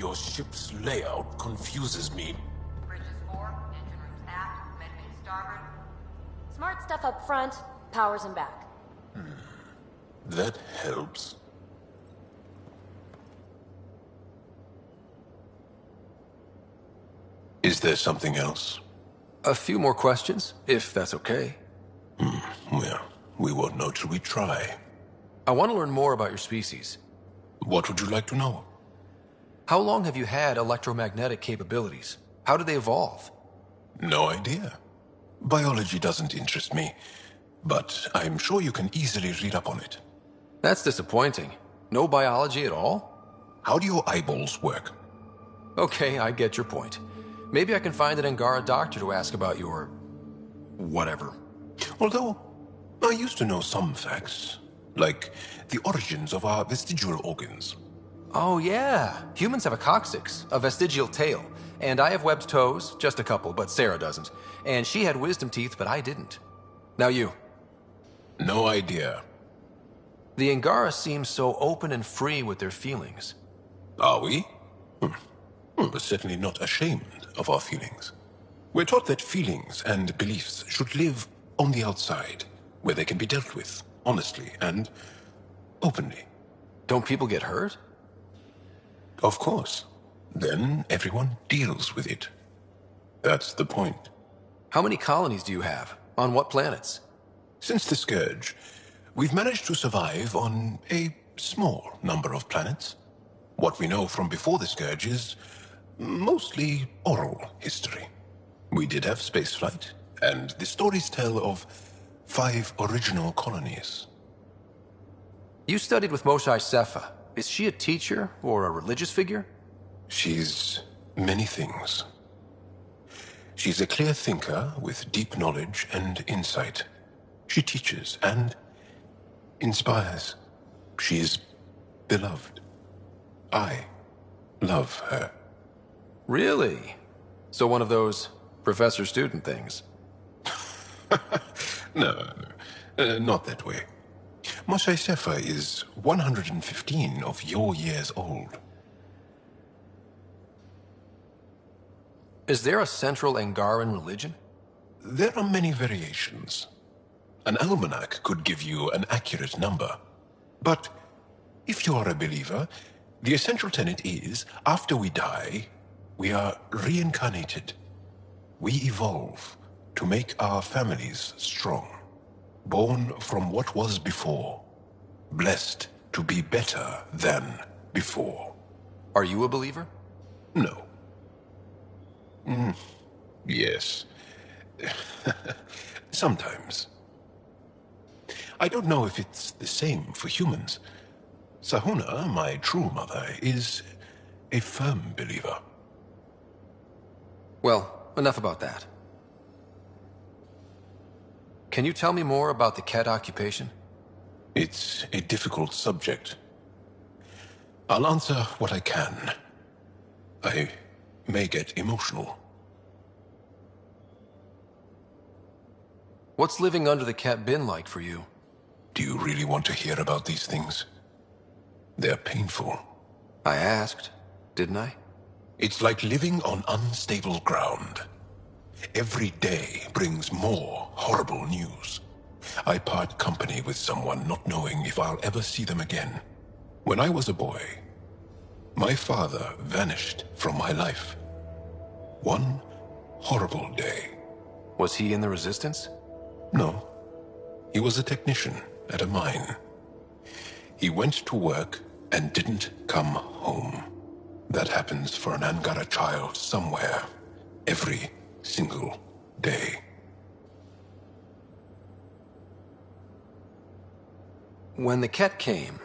Your ship's layout confuses me. Bridges 4, engine rooms aft, med bay starboard. Smart stuff up front, powers in back. That helps. Is there something else? A few more questions, if that's okay. Well, we won't know till we try. I want to learn more about your species. What would you like to know? How long have you had electromagnetic capabilities? How did they evolve? No idea. Biology doesn't interest me, but I'm sure you can easily read up on it. That's disappointing. No biology at all? How do your eyeballs work? Okay, I get your point. Maybe I can find an Angara doctor to ask about your... whatever. Although, I used to know some facts, like the origins of our vestigial organs. Oh yeah, humans have a coccyx, a vestigial tail, and I have webbed toes, just a couple, but Sarah doesn't. And she had wisdom teeth, but I didn't. Now you. No idea. The Angara seem so open and free with their feelings. Are we? We're certainly not ashamed of our feelings. We're taught that feelings and beliefs should live on the outside, where they can be dealt with, honestly and openly. Don't people get hurt? Of course. Then everyone deals with it. That's the point. How many colonies do you have? On what planets? Since the Scourge, we've managed to survive on a small number of planets. What we know from before the Scourge is mostly oral history. We did have spaceflight, and the stories tell of 5 original colonies. You studied with Moshae Sepha. Is she a teacher or a religious figure? She's many things. She's a clear thinker with deep knowledge and insight. She teaches and inspires. She's beloved. I love her. Really? So one of those professor-student things? No, not that way. Moshae Sepha is 115 of your years old. Is there a central Angaran religion? There are many variations. An almanac could give you an accurate number. But if you are a believer, the essential tenet is, after we die, we are reincarnated. We evolve to make our families strong. Born from what was before. Blessed to be better than before. Are you a believer? No. Yes. Sometimes. I don't know if it's the same for humans. Sahuna, my true mother, is a firm believer. Well, enough about that. Can you tell me more about the Ket occupation? It's a difficult subject. I'll answer what I can. I may get emotional. What's living under the Ket been like for you? Do you really want to hear about these things? They're painful. I asked, didn't I? It's like living on unstable ground. Every day brings more horrible news. I part company with someone not knowing if I'll ever see them again. When I was a boy, my father vanished from my life. One horrible day. Was he in the Resistance? No. He was a technician at a mine. He went to work and didn't come home. That happens for an Angara child somewhere, every single day. When the Ket came,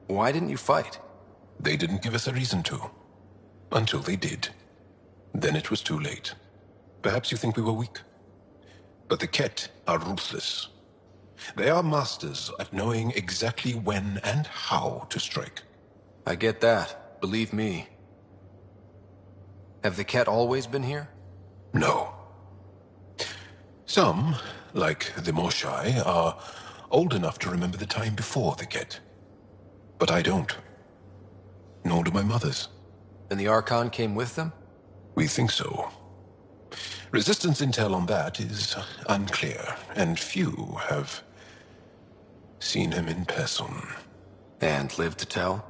why didn't you fight? They didn't give us a reason to. Until they did. Then it was too late. Perhaps you think we were weak. But the Ket are ruthless. They are masters at knowing exactly when and how to strike. I get that, believe me. Have the Ket always been here? No. Some, like the Moshae, are old enough to remember the time before the Ket. But I don't. Nor do my mothers. And the Archon came with them? We think so. Resistance intel on that is unclear, and few have seen him in person. And lived to tell?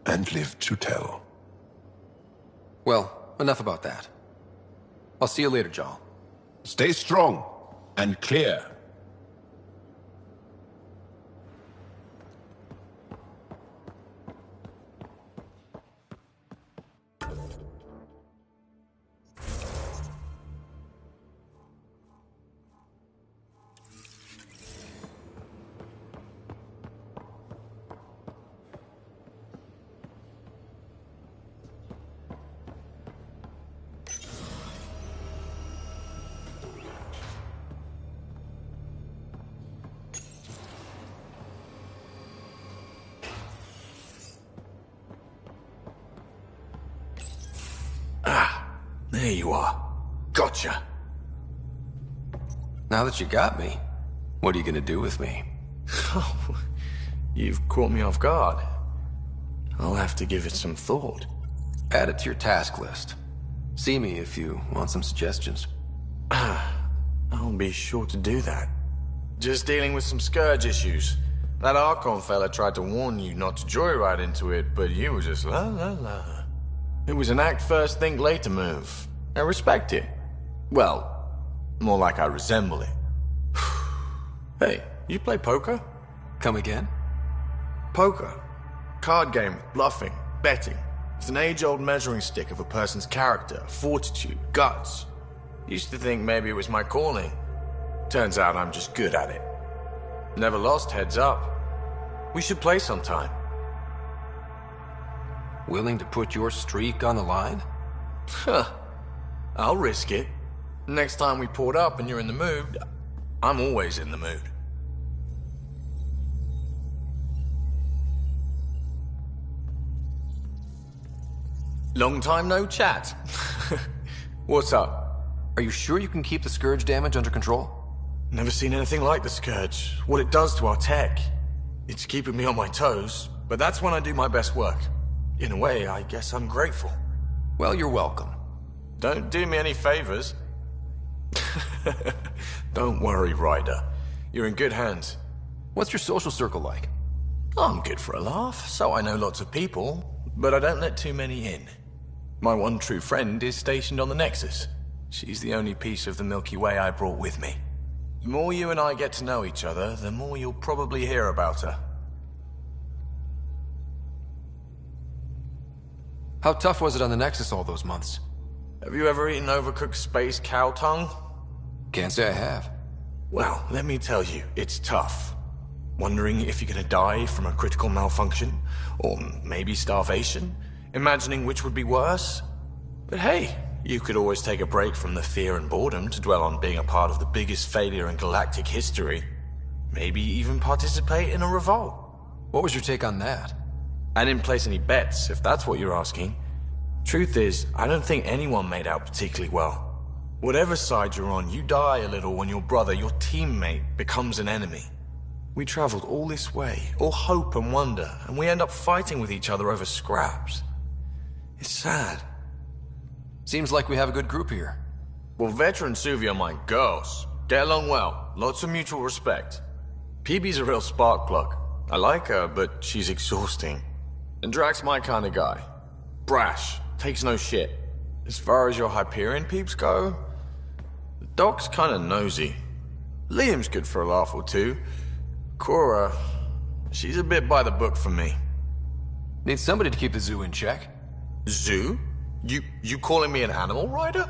And lived to tell. Well, enough about that. I'll see you later, Jarl. Stay strong and clear. There you are. Gotcha. Now that you got me, what are you gonna do with me? Oh, you've caught me off guard. I'll have to give it some thought. Add it to your task list. See me if you want some suggestions. I'll be sure to do that. Just dealing with some Scourge issues. That Archon fella tried to warn you not to joyride into it, but you were just la la la. It was an act first, think later move. I respect it. Well, more like I resemble it. Hey, you play poker? Come again? Poker. Card game with bluffing, betting. It's an age-old measuring stick of a person's character, fortitude, guts. Used to think maybe it was my calling. Turns out I'm just good at it. Never lost, heads up. We should play sometime. Willing to put your streak on the line? Huh. I'll risk it. Next time we port up and you're in the mood, I'm always in the mood. Long time no chat. What's up? Are you sure you can keep the Scourge damage under control? Never seen anything like the Scourge. What it does to our tech. It's keeping me on my toes, but that's when I do my best work. In a way, I guess I'm grateful. Well, you're welcome. Don't do me any favors. Don't worry, Ryder. You're in good hands. What's your social circle like? I'm good for a laugh, so I know lots of people, but I don't let too many in. My one true friend is stationed on the Nexus. She's the only piece of the Milky Way I brought with me. The more you and I get to know each other, the more you'll probably hear about her. How tough was it on the Nexus all those months? Have you ever eaten overcooked space cow tongue? Can't say I have. Well, let me tell you, it's tough. Wondering if you're gonna die from a critical malfunction, or maybe starvation, imagining which would be worse. But hey, you could always take a break from the fear and boredom to dwell on being a part of the biggest failure in galactic history. Maybe even participate in a revolt. What was your take on that? I didn't place any bets, if that's what you're asking. Truth is, I don't think anyone made out particularly well. Whatever side you're on, you die a little when your brother, your teammate, becomes an enemy. We traveled all this way, all hope and wonder, and we end up fighting with each other over scraps. It's sad. Seems like we have a good group here. Well, Veteran Suvi are my girls. Get along well, lots of mutual respect. PB's a real spark plug. I like her, but she's exhausting. And Drax's my kind of guy. Brash, takes no shit. As far as your Hyperion peeps go, the Doc's kinda nosy. Liam's good for a laugh or two. Cora, she's a bit by the book for me. Need somebody to keep the zoo in check. Zoo? You calling me an animal rider?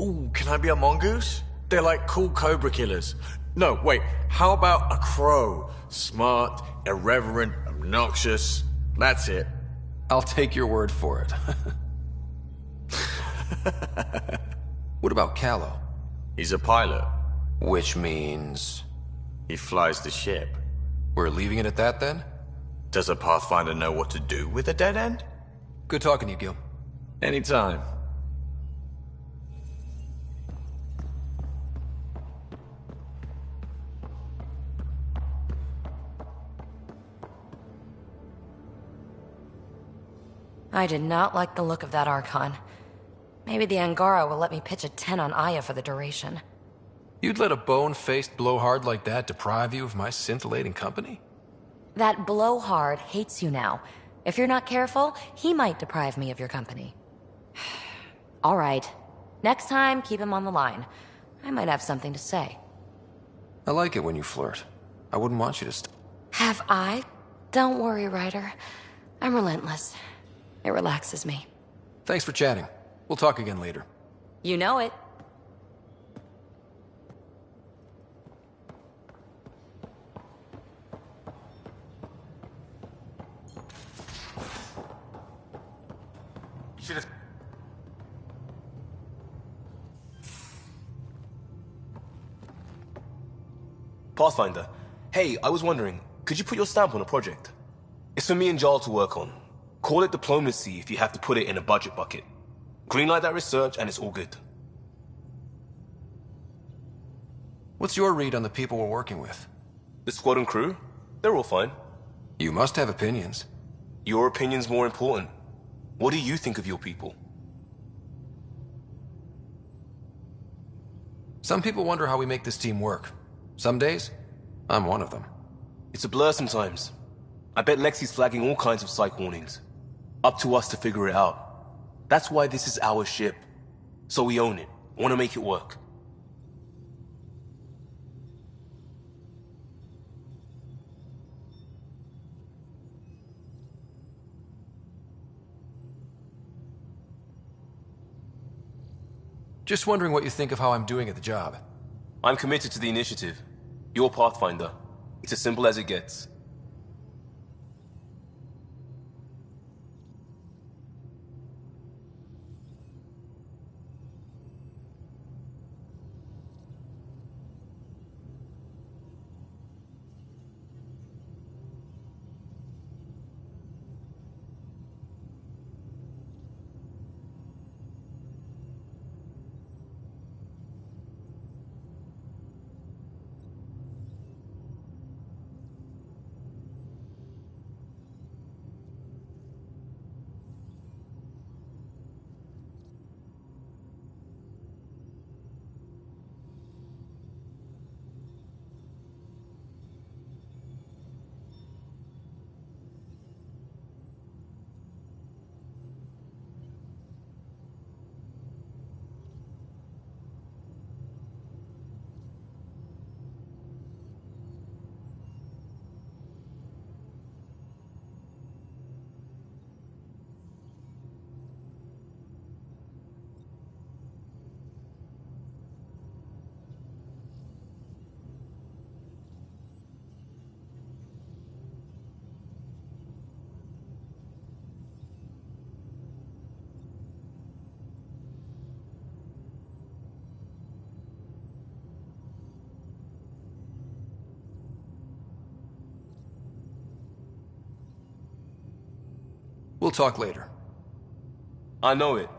Ooh, can I be a mongoose? They're like cool cobra killers. No, wait, how about a crow? Smart, irreverent, obnoxious. That's it. I'll take your word for it. What about Callow? He's a pilot. Which means... He flies the ship. we're leaving it at that then? Does a Pathfinder know what to do with a dead end? Good talking to you, Gil. Anytime. I did not like the look of that Archon. Maybe the Angara will let me pitch a 10 on Aya for the duration. You'd let a bone-faced blowhard like that deprive you of my scintillating company? That blowhard hates you now. If you're not careful, he might deprive me of your company. All right. Next time, keep him on the line. I might have something to say. I like it when you flirt. I wouldn't want you to Have I? Don't worry, Ryder. I'm relentless. It relaxes me. Thanks for chatting. We'll talk again later. You know it. Should've... Pathfinder. Hey, I was wondering, could you put your stamp on a project? It's for me and Jarl to work on. Call it diplomacy if you have to put it in a budget bucket. Greenlight that research and it's all good. What's your read on the people we're working with? The squad and crew? They're all fine. You must have opinions. Your opinion's more important. What do you think of your people? Some people wonder how we make this team work. Some days, I'm one of them. It's a blur sometimes. I bet Lexi's flagging all kinds of psych warnings. Up to us to figure it out. That's why this is our ship. So we own it. Want to make it work. Just wondering what you think of how I'm doing at the job. I'm committed to the initiative. You're Pathfinder. It's as simple as it gets. We'll talk later. I know it.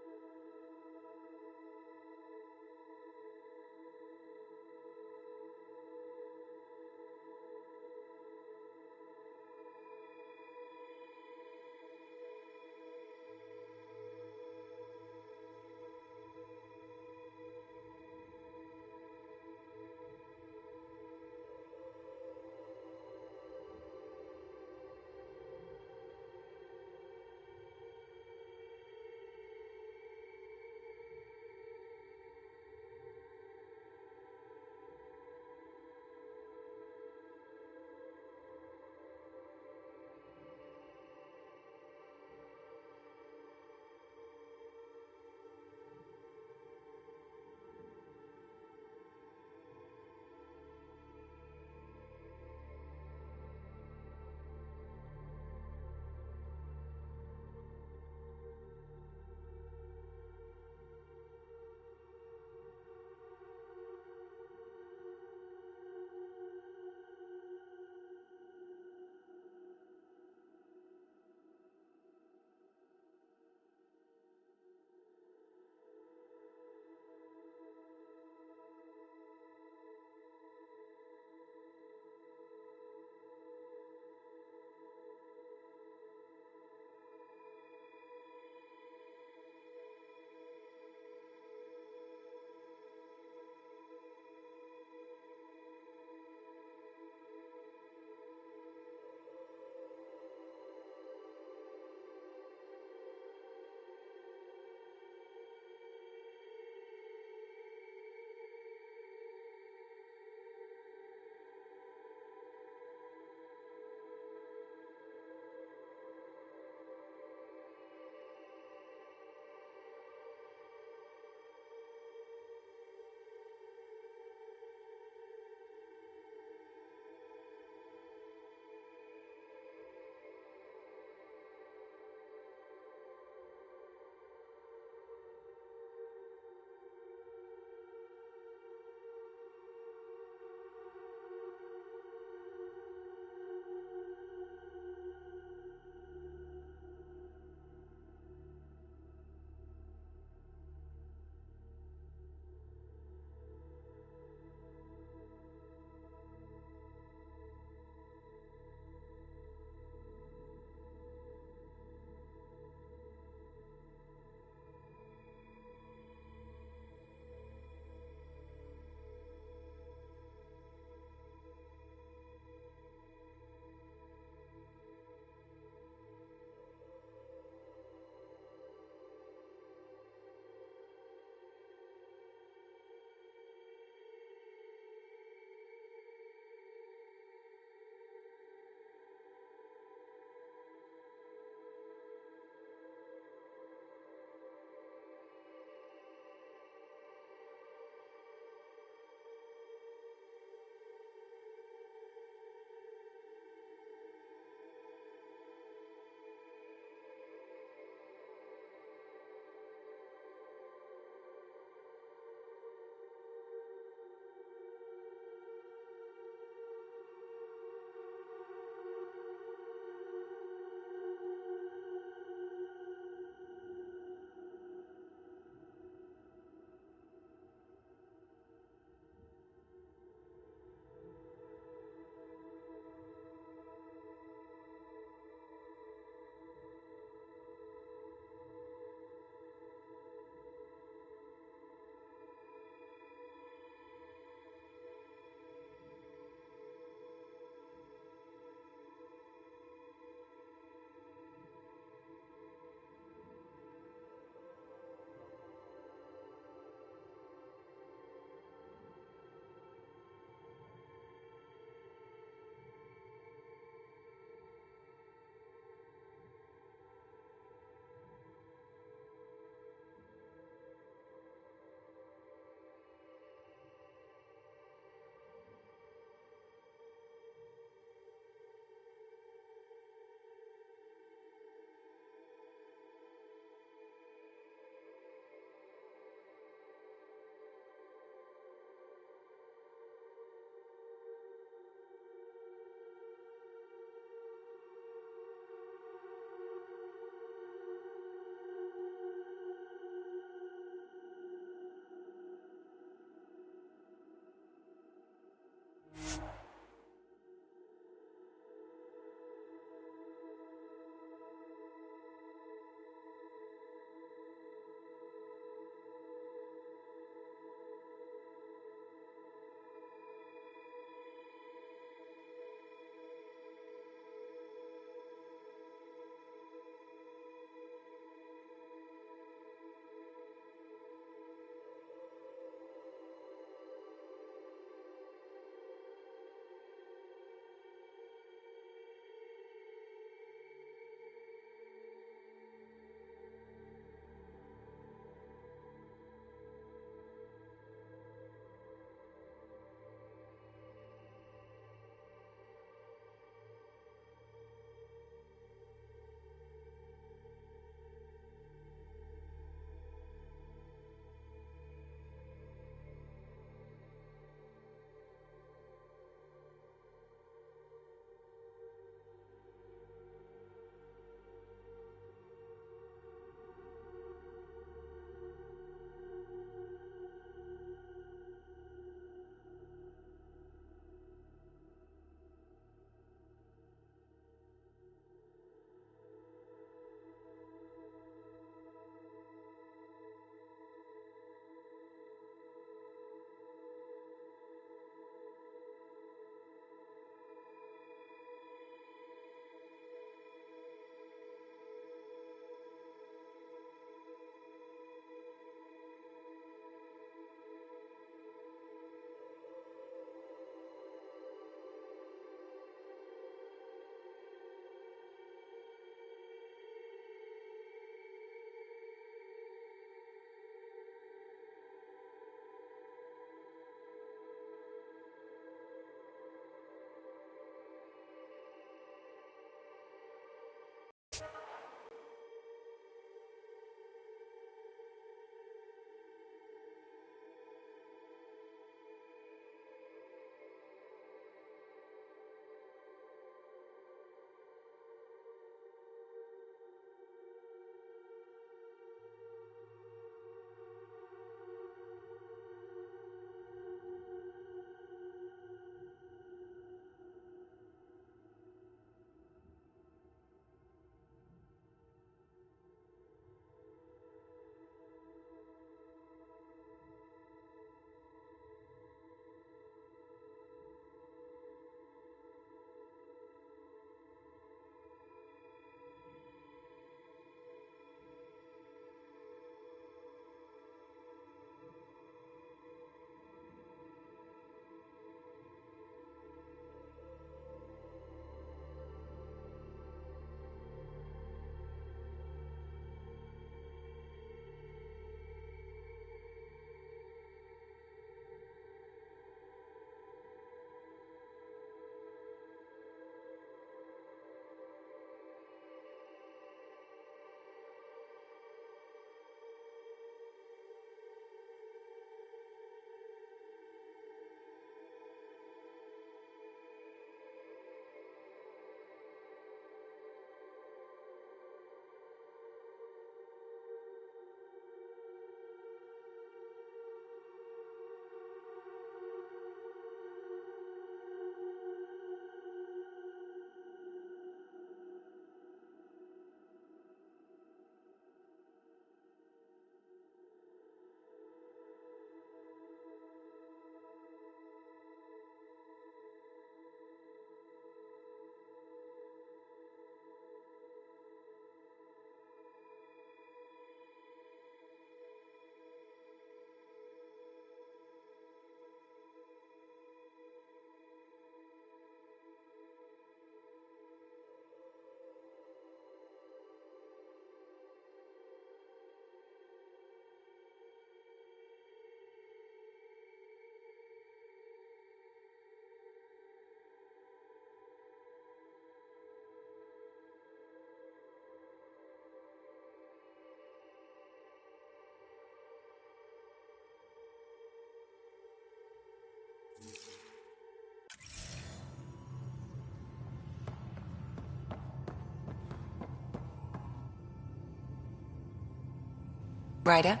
Ryder?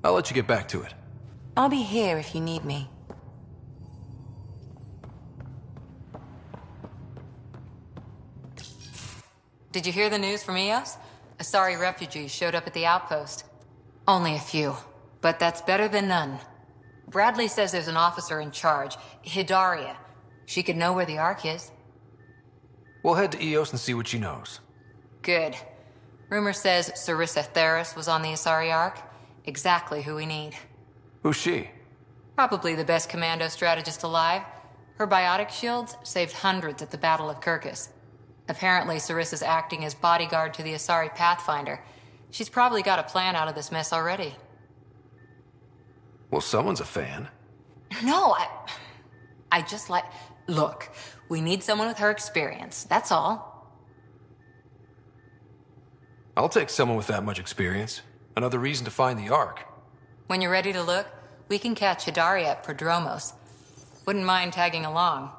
I'll let you get back to it. I'll be here if you need me. Did you hear the news from Eos? Asari refugees showed up at the outpost. Only a few, but that's better than none. Bradley says there's an officer in charge, Hidaria. She could know where the Ark is. We'll head to Eos and see what she knows. Good. Rumor says Sarissa Theris was on the Asari Ark. Exactly who we need. Who's she? Probably the best commando strategist alive. Her biotic shields saved hundreds at the Battle of Kirkus. Apparently, Sarissa's acting as bodyguard to the Asari Pathfinder. She's probably got a plan out of this mess already. Well, someone's a fan. No, I just like... Look, we need someone with her experience, that's all. I'll take someone with that much experience. Another reason to find the Ark. When you're ready to look, we can catch Hidaria at Prodromos. Wouldn't mind tagging along.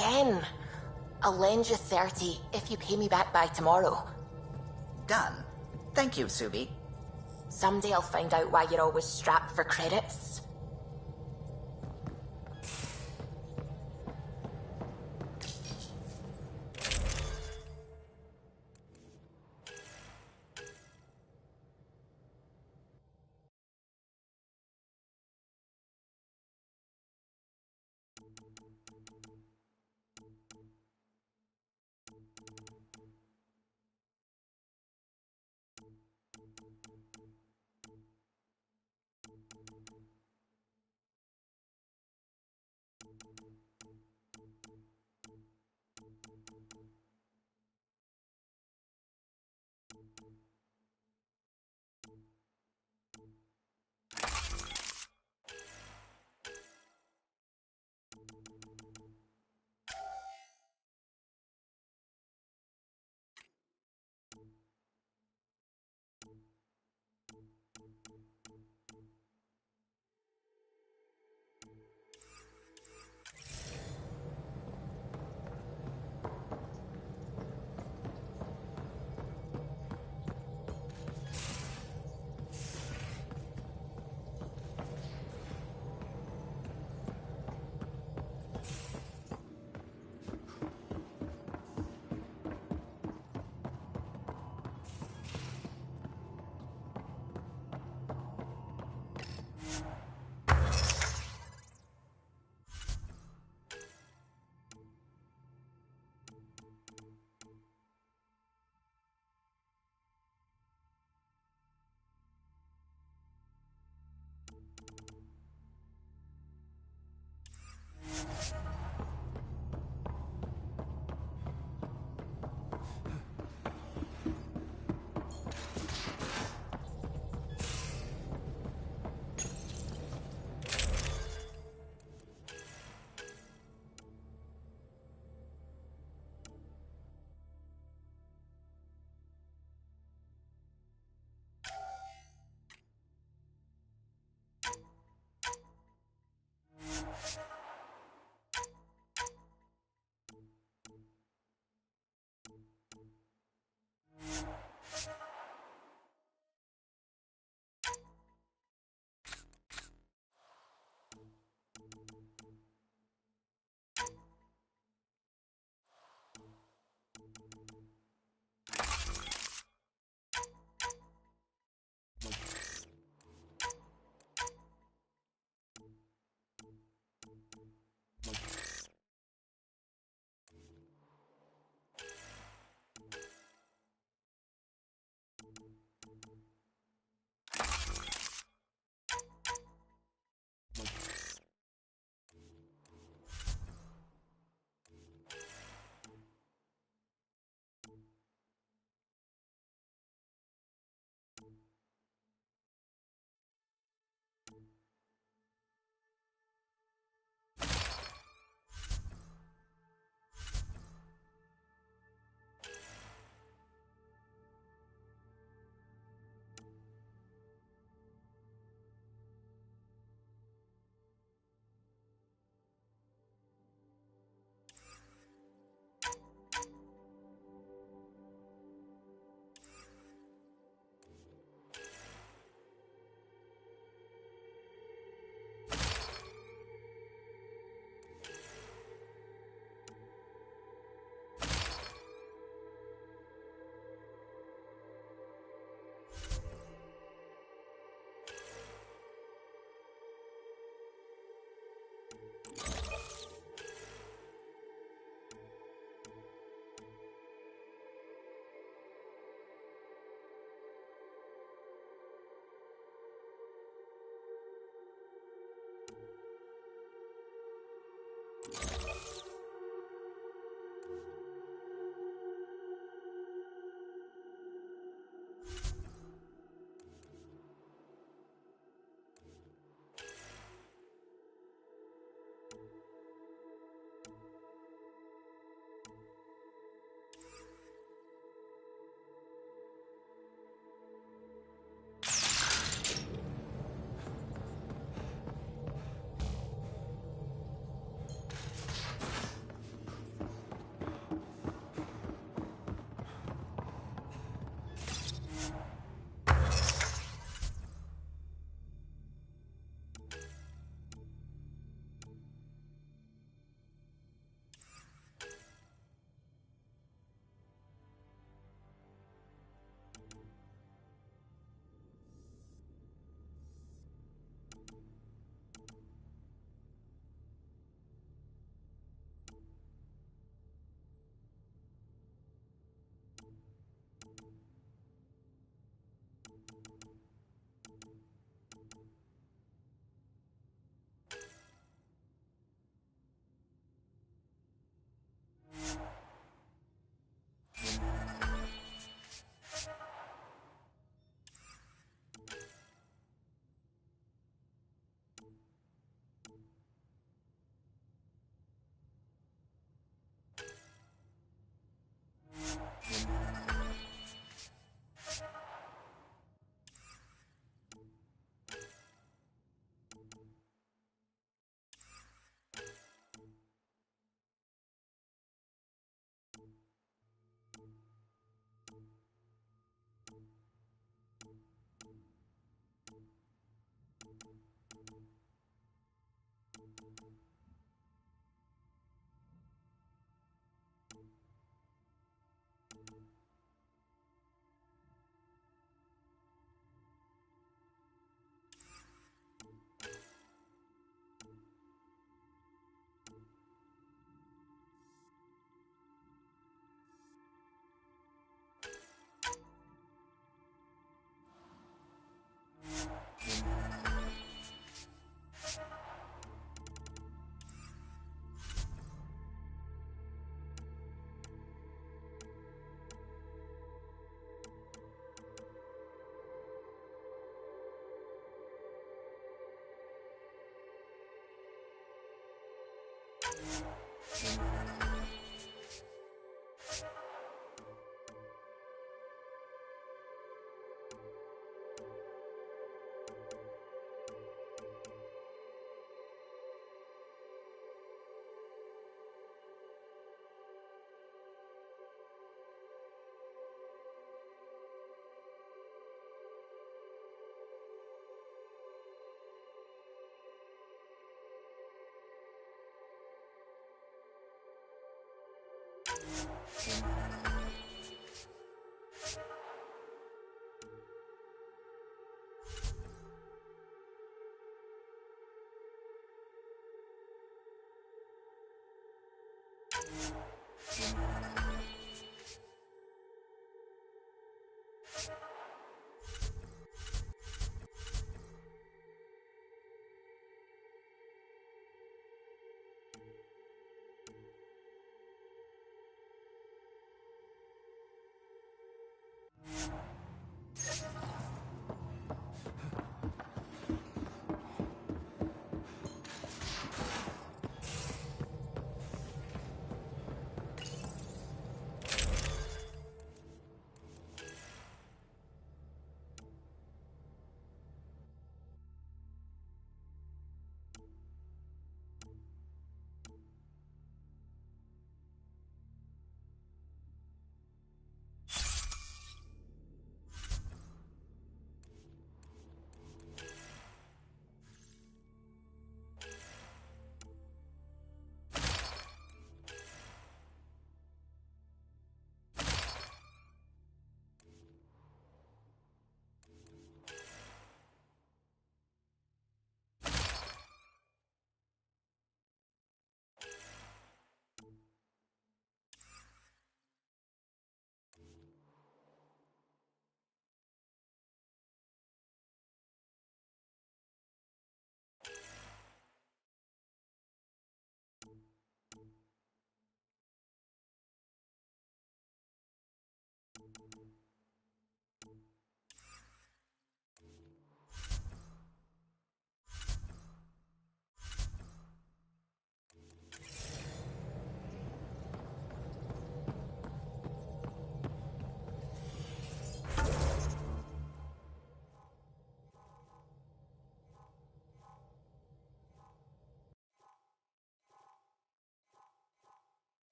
Again. I'll lend you 30 if you pay me back by tomorrow. Done. Thank you, Subi. Someday I'll find out why you're always strapped for credits.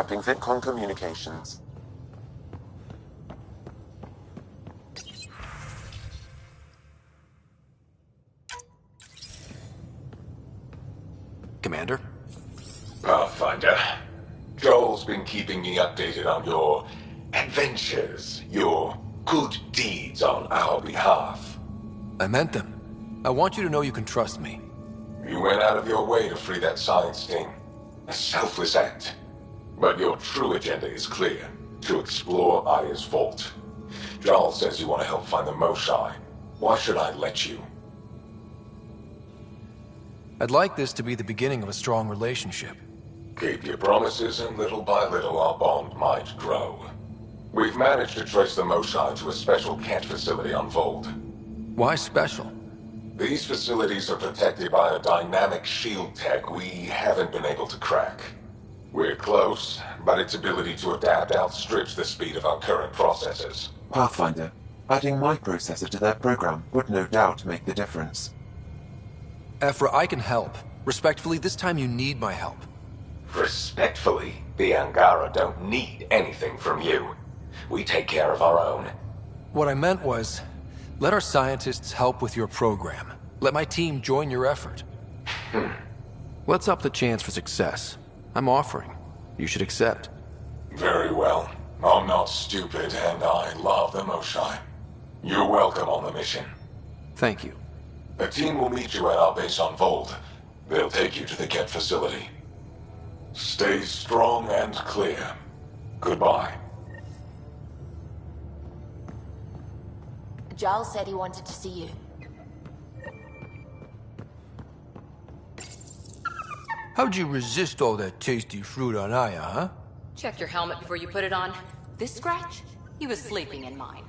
Prepping VidCon communications. Commander? Pathfinder, Joel's been keeping me updated on your adventures, your good deeds on our behalf. I meant them. I want you to know you can trust me. You went out of your way to free that science team. A selfless act. But your true agenda is clear. To explore Aya's vault. Joel says you want to help find the Moshai. Why should I let you? I'd like this to be the beginning of a strong relationship. Keep your promises, and little by little our bond might grow. We've managed to trace the Moshai to a special cat facility on Vold. Why special? These facilities are protected by a dynamic shield tech we haven't been able to crack. We're close, but its ability to adapt outstrips the speed of our current processors. Pathfinder, adding my processor to their program would no doubt make the difference. Ephra, I can help. Respectfully, this time you need my help. Respectfully, the Angara don't need anything from you. We take care of our own. What I meant was, let our scientists help with your program. Let my team join your effort. Let's up the chance for success. I'm offering. You should accept. Very well. I'm not stupid, and I love the Moshai. You're welcome on the mission. Thank you. A team will meet you at our base on Vold. They'll take you to the Ket facility. Stay strong and clear. Goodbye. Giles said he wanted to see you. How'd you resist all that tasty fruit on Aya, huh? Check your helmet before you put it on. This scratch? He was sleeping in mine.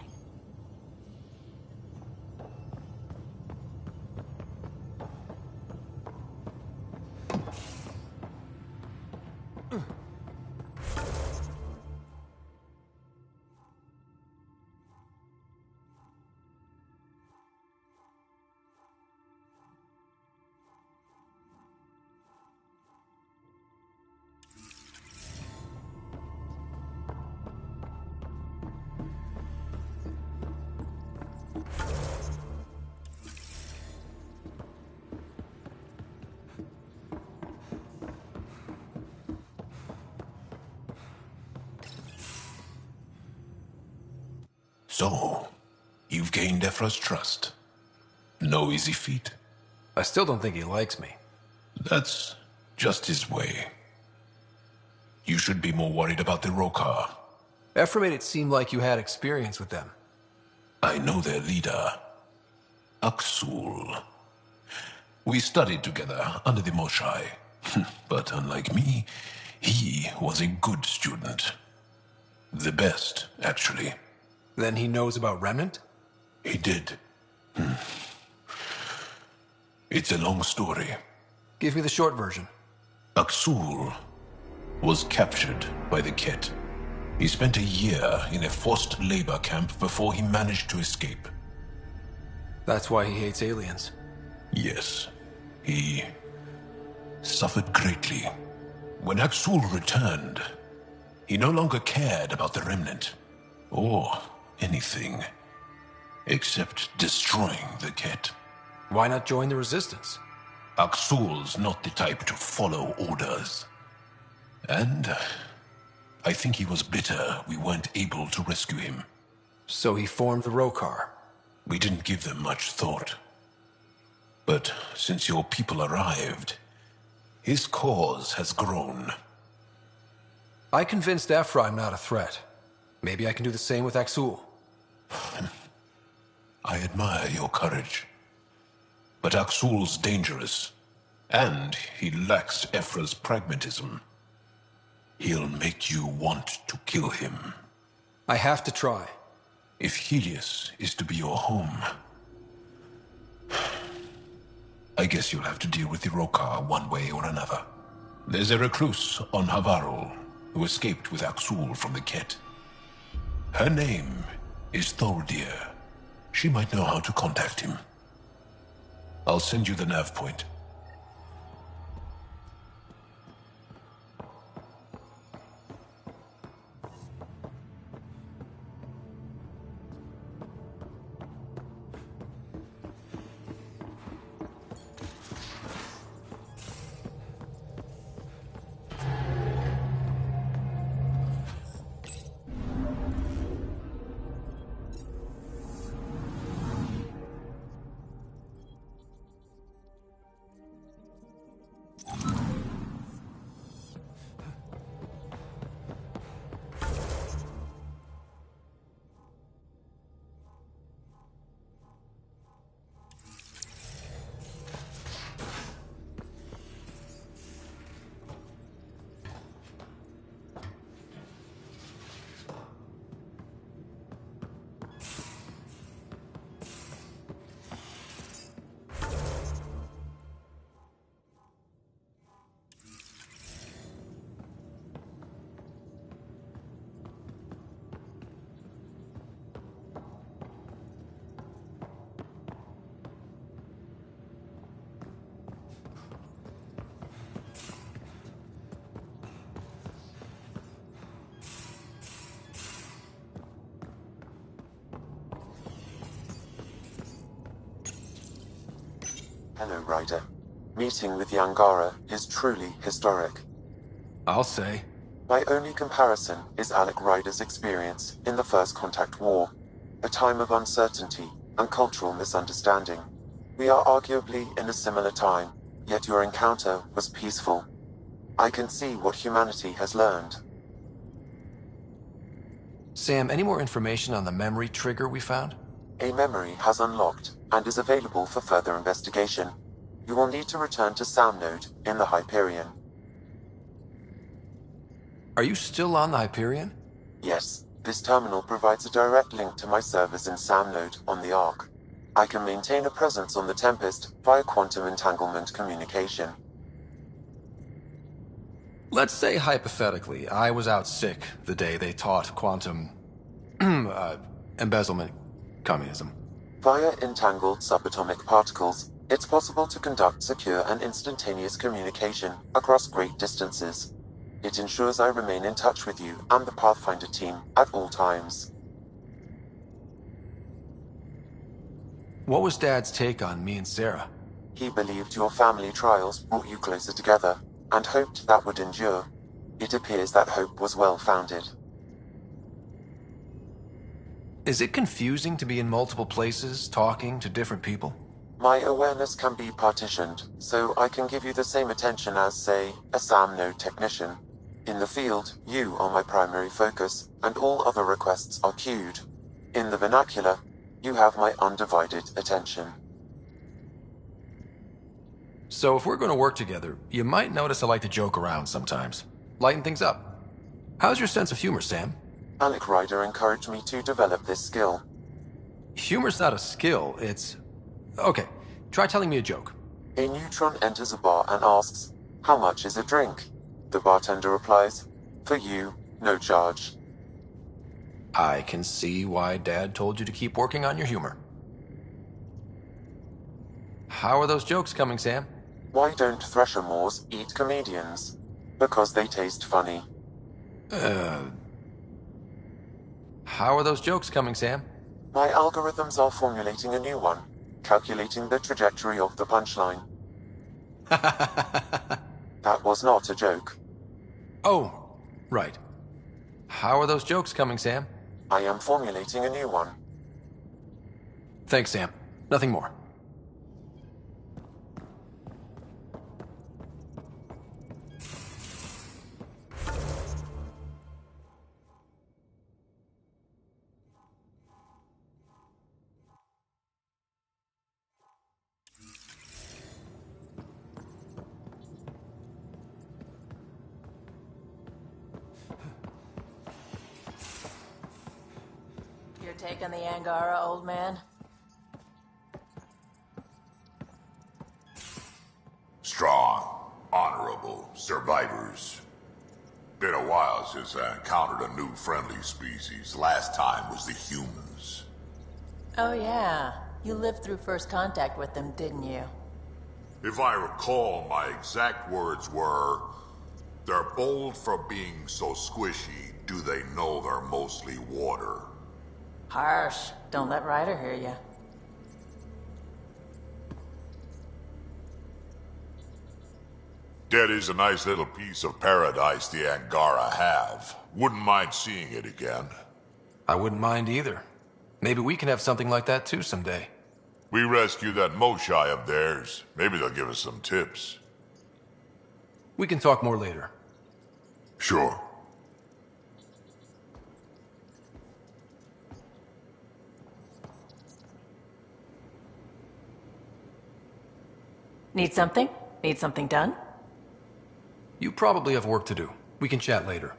So, you've gained Ephra's trust. No easy feat. I still don't think he likes me. That's just his way. You should be more worried about the Rokar. Ephra made it seem like you had experience with them. I know their leader, Aksul. We studied together under the Moshai. But unlike me, he was a good student. The best, actually. Then he knows about Remnant? He did. It's a long story. Give me the short version. Aksul was captured by the Ket. He spent a year in a forced labor camp before he managed to escape. That's why he hates aliens. Yes, he suffered greatly. When Aksul returned, he no longer cared about the Remnant, or anything, except destroying the Ket. Why not join the Resistance? Aksul's not the type to follow orders. And I think he was bitter we weren't able to rescue him. So he formed the Rokar. We didn't give them much thought. But since your people arrived, his cause has grown. I convinced Ephra I'm not a threat. Maybe I can do the same with Aksul. I admire your courage. But Aksul's dangerous, and he lacks Ephra's pragmatism. He'll make you want to kill him. I have to try. If Helios is to be your home, I guess you'll have to deal with the Rokar one way or another. There's a recluse on Havarul who escaped with Aksul from the Ket. Her name is Thordir. She might know how to contact him. I'll send you the nav point. Hello, Ryder. Meeting with the Angara is truly historic. I'll say. My only comparison is Alec Ryder's experience in the First Contact War, a time of uncertainty and cultural misunderstanding. We are arguably in a similar time, yet your encounter was peaceful. I can see what humanity has learned. Sam, any more information on the memory trigger we found? A memory has unlocked and is available for further investigation. You will need to return to Sound Node in the Hyperion. Are you still on the Hyperion? Yes, this terminal provides a direct link to my servers in Sound Node on the Ark. I can maintain a presence on the Tempest via quantum entanglement communication. Let's say, hypothetically, I was out sick the day they taught quantum... embezzlement communism. Via entangled subatomic particles, it's possible to conduct secure and instantaneous communication across great distances. It ensures I remain in touch with you and the Pathfinder team at all times. What was Dad's take on me and Sarah? He believed your family trials brought you closer together, and hoped that would endure. It appears that hope was well-founded. Is it confusing to be in multiple places, talking to different people? My awareness can be partitioned, so I can give you the same attention as, say, a SAM node technician. In the field, you are my primary focus, and all other requests are queued. In the vernacular, you have my undivided attention. So if we're going to work together, you might notice I like to joke around sometimes. Lighten things up. How's your sense of humor, Sam? Alec Ryder encouraged me to develop this skill. Humor's not a skill, it's... Okay, try telling me a joke. A neutron enters a bar and asks, "How much is a drink?" The bartender replies, "For you, no charge." I can see why Dad told you to keep working on your humor. How are those jokes coming, Sam? Why don't Thresher Moors eat comedians? Because they taste funny. How are those jokes coming, Sam? My algorithms are formulating a new one, calculating the trajectory of the punchline. That was not a joke. Oh, right. How are those jokes coming, Sam? I am formulating a new one. Thanks, Sam. Nothing more. Your take on the Angara, old man? Strong, honorable survivors. Been a while since I encountered a new friendly species. Last time was the humans. Oh yeah, you lived through first contact with them, didn't you? If I recall, my exact words were, "They're bold for being so squishy. Do they know they're mostly water?" Harsh. Don't let Ryder hear you. That is a nice little piece of paradise the Angara have. Wouldn't mind seeing it again. I wouldn't mind either. Maybe we can have something like that too someday. We rescue that Moshai of theirs. Maybe they'll give us some tips. We can talk more later. Sure. Need something? Need something done? You probably have work to do. We can chat later.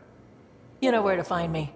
You know where to find me.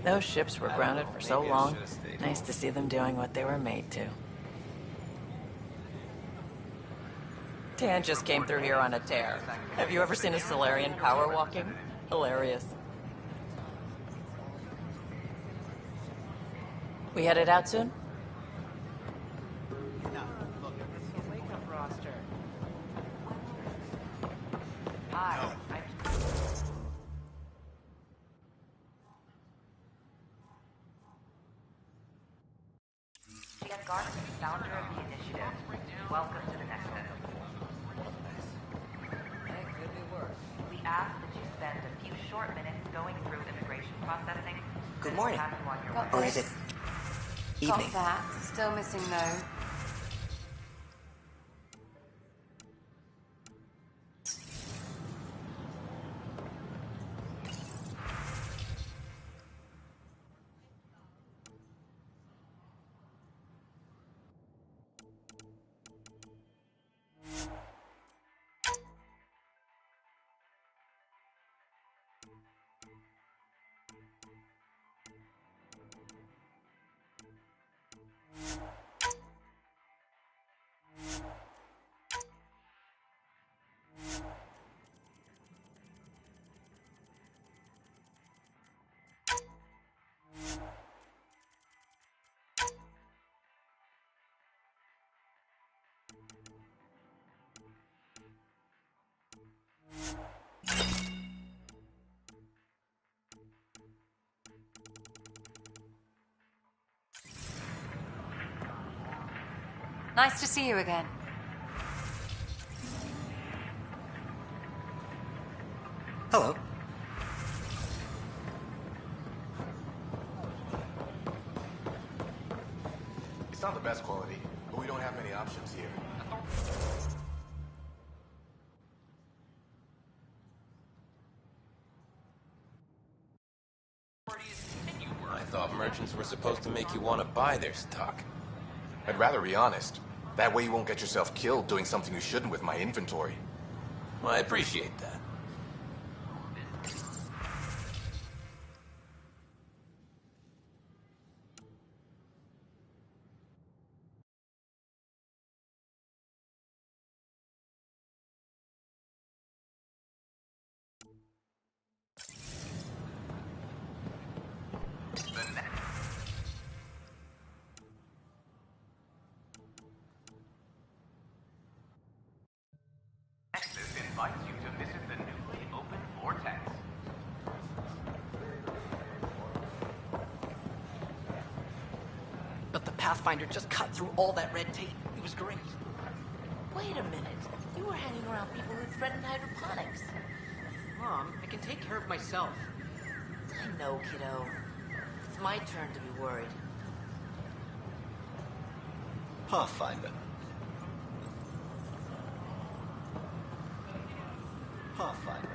Those ships were grounded for so long. Nice to see them doing what they were made to. Tan just came through here on a tear. Have you ever seen a Solarian power walking? Hilarious. We headed out soon? Garth, founder of the initiative. Welcome to the Nexus. We ask that you spend a few short minutes going through immigration processing. Good morning. Got Or this. is it Got evening? that. Still missing though. Nice to see you again. Hello. It's not the best quality, but we don't have many options here. I thought merchants were supposed to make you want to buy their stock. I'd rather be honest. That way you won't get yourself killed doing something you shouldn't with my inventory. Well, I appreciate that. Nexus invites you to visit the newly opened Vortex. But the Pathfinder just cut through all that red tape. It was great. Wait a minute. You were hanging around people who threatened hydroponics. Mom, I can take care of myself. I know, kiddo. It's my turn to be worried. Pathfinder. Pathfinder.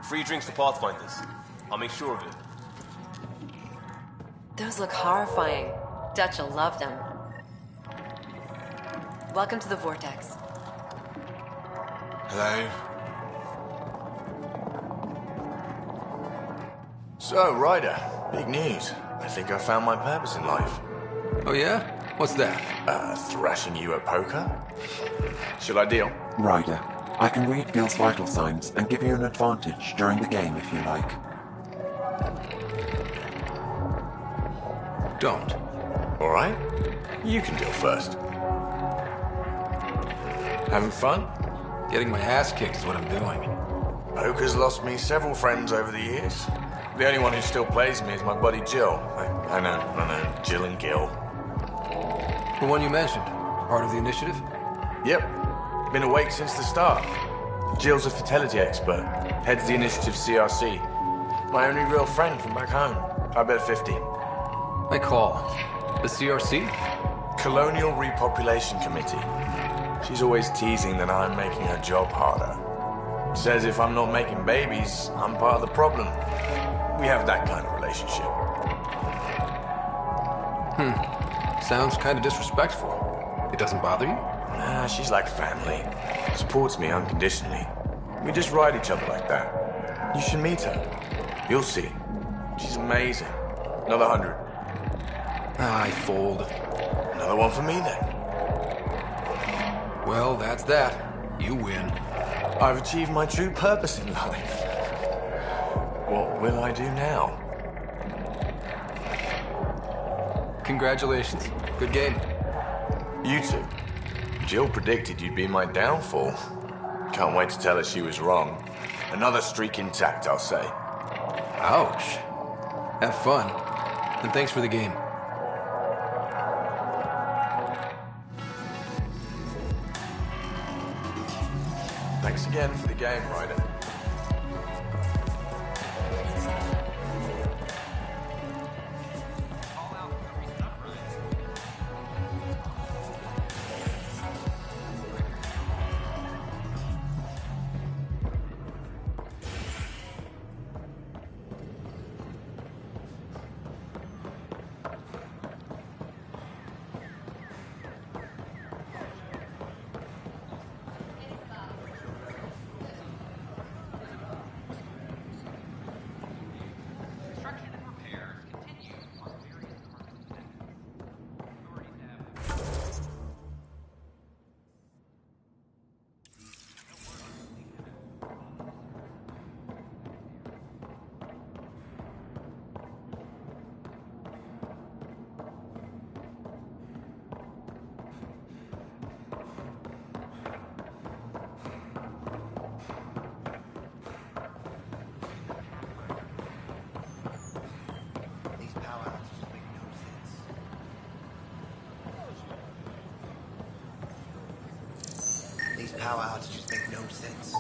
Free drinks for Pathfinders. I'll make sure of it. Those look horrifying. Dutch will love them. Welcome to the Vortex. Hello? So, Ryder, big news. I think I found my purpose in life. Oh yeah? What's that? Thrashing you at poker? Should I deal? Ryder, I can read Gil's vital signs and give you an advantage during the game if you like. Don't. Alright. You can deal first. Having fun? Getting my ass kicked is what I'm doing. Poker's lost me several friends over the years. The only one who still plays me is my buddy Jill. I know, Jill and Gil. The one you mentioned? part of the initiative? Yep. Been awake since the start. Jill's a fertility expert. Heads the initiative CRC. My only real friend from back home. I bet 50. I call. The CRC? Colonial Repopulation Committee. She's always teasing that I'm making her job harder. Says if I'm not making babies, I'm part of the problem. We have that kind of relationship. Sounds kind of disrespectful. It doesn't bother you? Nah, she's like family. Supports me unconditionally. We just ride each other like that. You should meet her. You'll see. She's amazing. Another 100. I fold. Another one for me then. Well, that's that. You win. I've achieved my true purpose in life. What will I do now? Congratulations. Good game. You two. Jill predicted you'd be my downfall. Can't wait to tell her she was wrong. Another streak intact, I'll say. Ouch. Have fun. And thanks for the game. Thanks again for the game, Ryder. These power outages make no sense.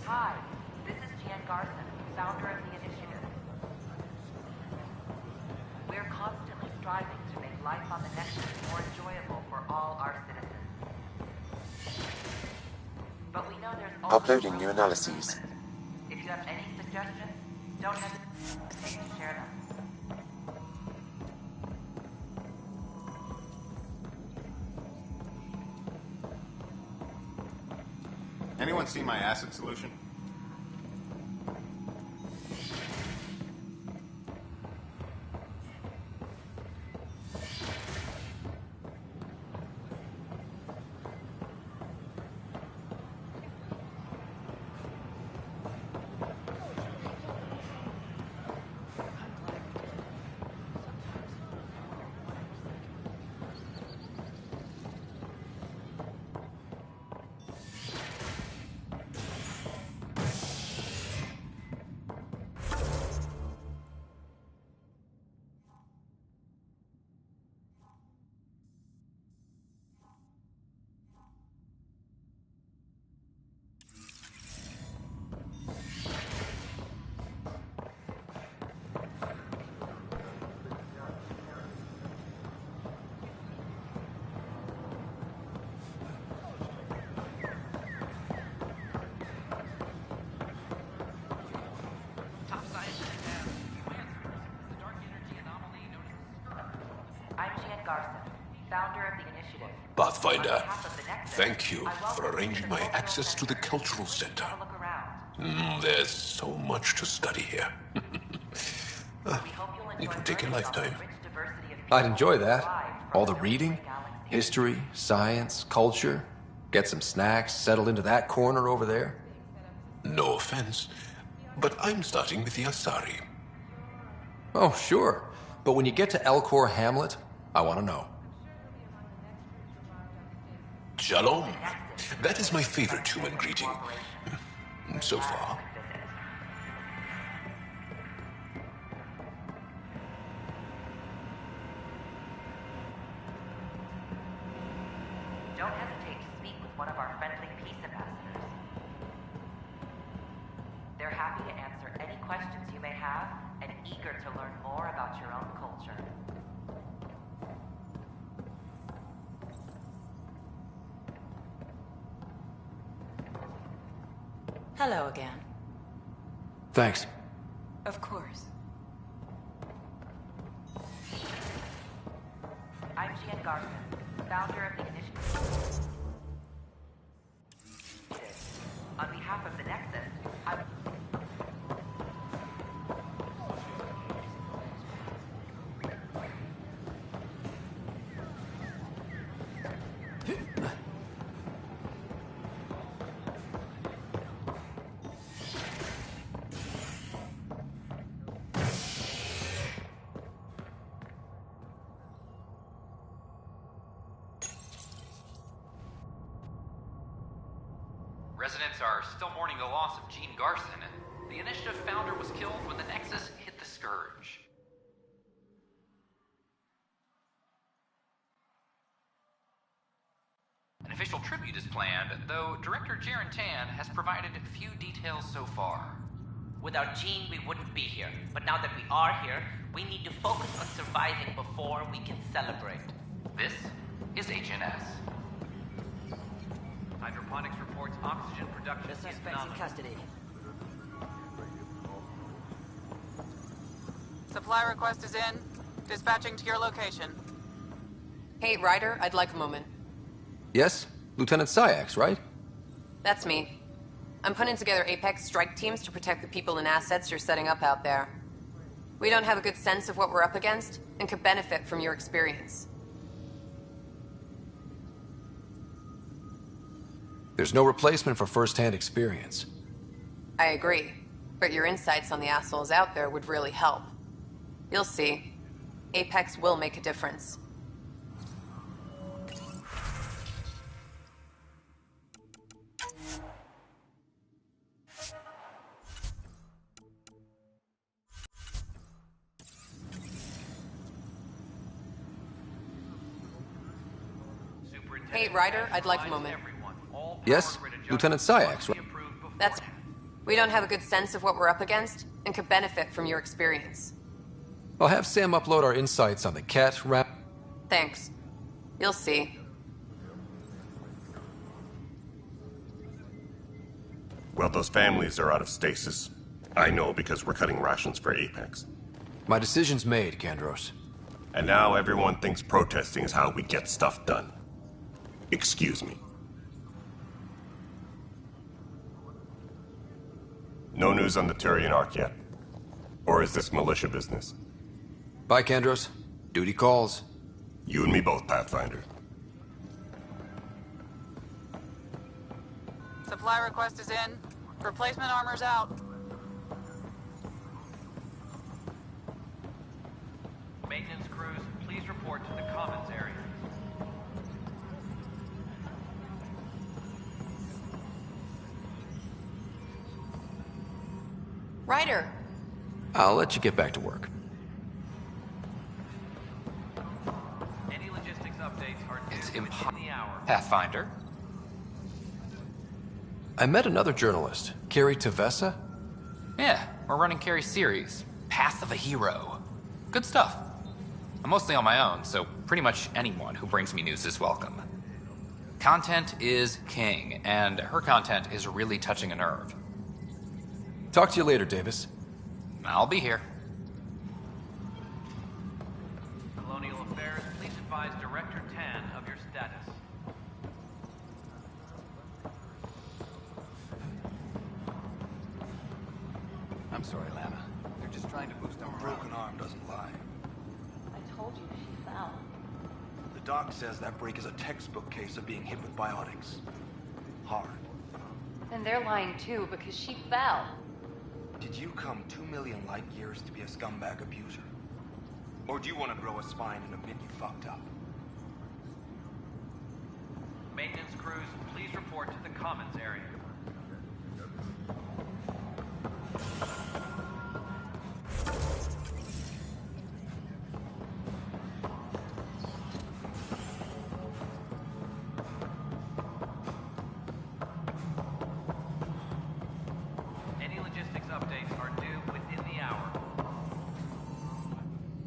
Hi, this is Jan Garson, founder of the initiative. We're constantly striving to make life on the Nexus more enjoyable for all our citizens. But we know there's always Uploading new analyses. If you have any suggestions, don't hesitate to share them. Anyone see my acid solution? Pathfinder, thank you for arranging my access to the cultural center. There's so much to study here. It will take a lifetime. I'd enjoy that. All the reading, history, science, culture. Get some snacks, settle into that corner over there. No offense, but I'm starting with the Asari. Oh, sure. But when you get to Elcor Hamlet, I want to know. Shalom. That is my favorite human greeting. attempt so far. Don't hesitate to speak with one of our friendly peace ambassadors. They're happy to answer any questions you may have and eager to learn more about your own culture. Hello again. Thanks. Of course. I'm Gian Garson, founder of the initiative. On behalf of the Nexus, I... Residents are still mourning the loss of Gene Garson, and the initiative founder was killed when the Nexus hit the Scourge. An official tribute is planned, though Director Jaren Tan has provided few details so far. Without Gene, we wouldn't be here. But now that we are here, we need to focus on surviving before we can celebrate. This is HNS. Hydroponics reports oxygen production The is suspect's in phenomenal. custody. Supply request is in. Dispatching to your location. Hey, Ryder, I'd like a moment. Yes? Lieutenant Syax, right? That's me. I'm putting together Apex strike teams to protect the people and assets you're setting up out there. We don't have a good sense of what we're up against, and could benefit from your experience. There's no replacement for first-hand experience. I agree, but your insights on the assholes out there would really help. You'll see. Apex will make a difference. Hey, Ryder, I'd like a moment. Yes? Lieutenant Syax, right? That's... We don't have a good sense of what we're up against, and could benefit from your experience. I'll have Sam upload our insights on the cat rap. Thanks. You'll see. Well, those families are out of stasis. I know because we're cutting rations for Apex. My decision's made, Kandros. And now everyone thinks protesting is how we get stuff done. Excuse me. No news on the Turian Ark yet? Or is this militia business? Bye, Kandros. Duty calls. You and me both, Pathfinder. Supply request is in. Replacement armor's out. Maintenance crews, please report to the commons area. Ryder! I'll let you get back to work. Any logistics updates are due It's within the hour. Pathfinder? I met another journalist, Carrie Tavessa. Yeah, we're running Carrie's series, Path of a Hero. Good stuff. I'm mostly on my own, so pretty much anyone who brings me news is welcome. Content is king, and her content is really touching a nerve. Talk to you later, Davis. I'll be here. Colonial Affairs, please advise Director Tan of your status. I'm sorry, Lana. They're just trying to boost our morale. Broken arm doesn't lie. I told you she fell. The doc says that break is a textbook case of being hit with biotics. Hard. And they're lying too, because she fell. Did you come 2 million light years to be a scumbag abuser? Or do you want to grow a spine and admit you fucked up? Maintenance crews, please report to the commons area.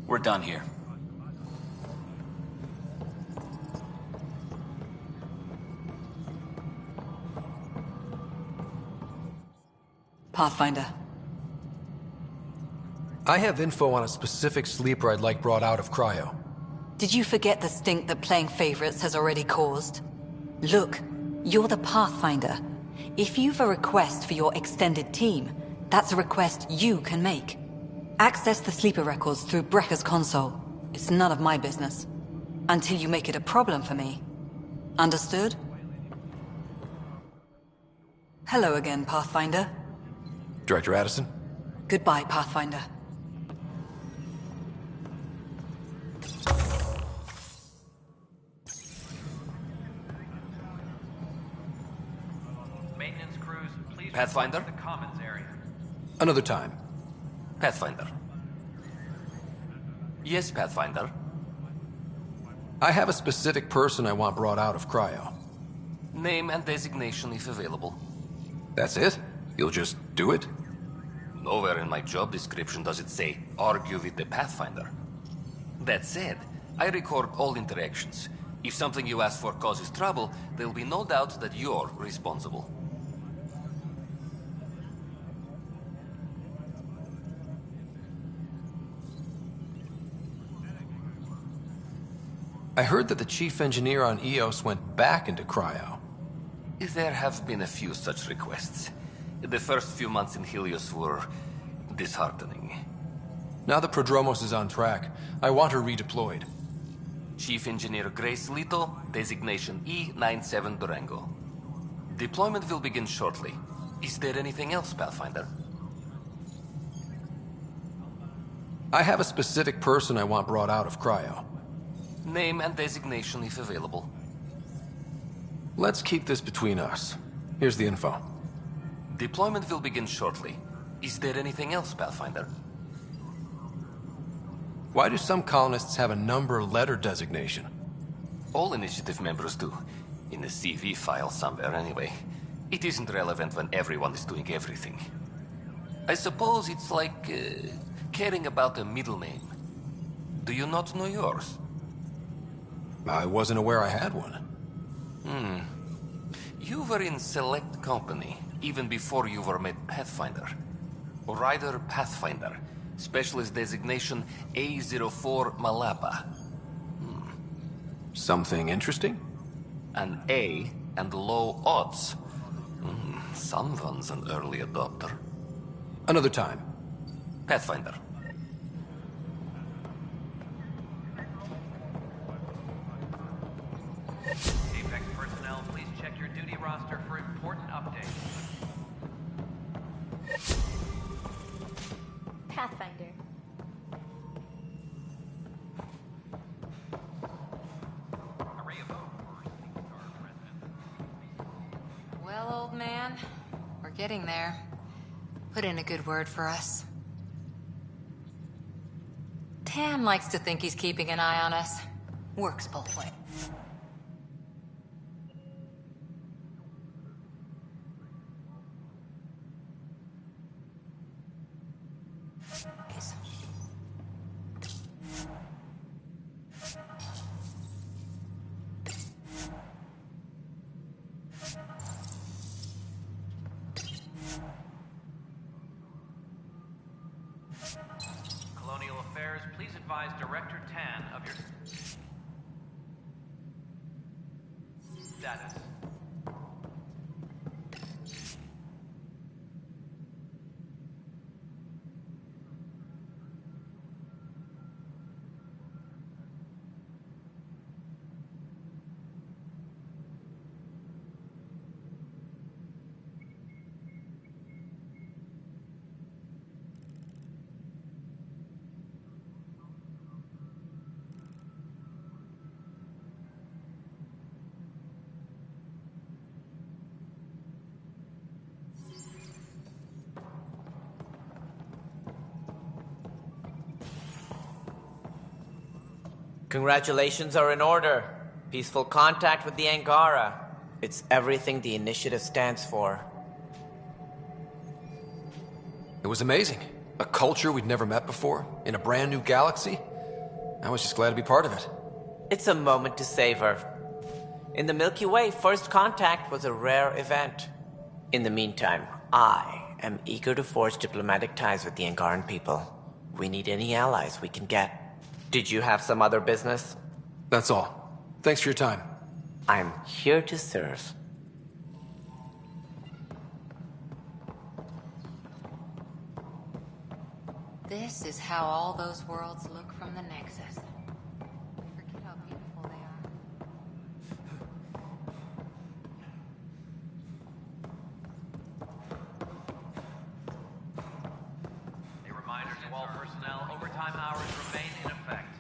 We're done here. Pathfinder. I have info on a specific sleeper I'd like brought out of cryo. Did you forget the stink that playing favorites has already caused? Look, you're the Pathfinder. If you've a request for your extended team, that's a request you can make. Access the sleeper records through Brekker's console. It's none of my business. Until you make it a problem for me. Understood? Hello again, Pathfinder. Director Addison? Goodbye, Pathfinder. Maintenance crews, please Pathfinder? report to the commons area. Another time. Pathfinder. Yes, Pathfinder. I have a specific person I want brought out of cryo. Name and designation if available. That's it? You'll just do it? Nowhere in my job description does it say, argue with the Pathfinder. That said, I record all interactions. If something you ask for causes trouble, there'll be no doubt that you're responsible. I heard that the chief engineer on EOS went back into cryo. There have been a few such requests. The first few months in Helios were disheartening. Now that Prodromos is on track, I want her redeployed. Chief Engineer Grace Lito, designation E97 Durango. Deployment will begin shortly. Is there anything else, Pathfinder? I have a specific person I want brought out of cryo. Name and designation if available. Let's keep this between us. Here's the info. Deployment will begin shortly. Is there anything else, Pathfinder? Why do some colonists have a number letter designation? All initiative members do. In the CV file somewhere anyway. It isn't relevant when everyone is doing everything. I suppose it's like caring about a middle name. Do you not know yours? I wasn't aware I had one. You were in select company, even before you were made Pathfinder. Rider Pathfinder. Specialist designation A04 Malapa. Something interesting? An A and low odds. Someone's an early adopter. Another time. Pathfinder. Apex personnel, please check your duty roster for important updates. Pathfinder. Well, old man, we're getting there. Put in a good word for us. Tam likes to think he's keeping an eye on us. Works both ways. Colonial Affairs, please advise Director Tan of your status. Congratulations are in order. Peaceful contact with the Angara. It's everything the initiative stands for. It was amazing. A culture we'd never met before, in a brand new galaxy. I was just glad to be part of it. It's a moment to savor. In the Milky Way, first contact was a rare event. In the meantime, I am eager to forge diplomatic ties with the Angaran people. We need any allies we can get. Did you have some other business? That's all. Thanks for your time. I'm here to serve. This is how all those worlds look from the Nexus. We forget how beautiful they are. A reminder to all personnel, overtime hours remain in effect.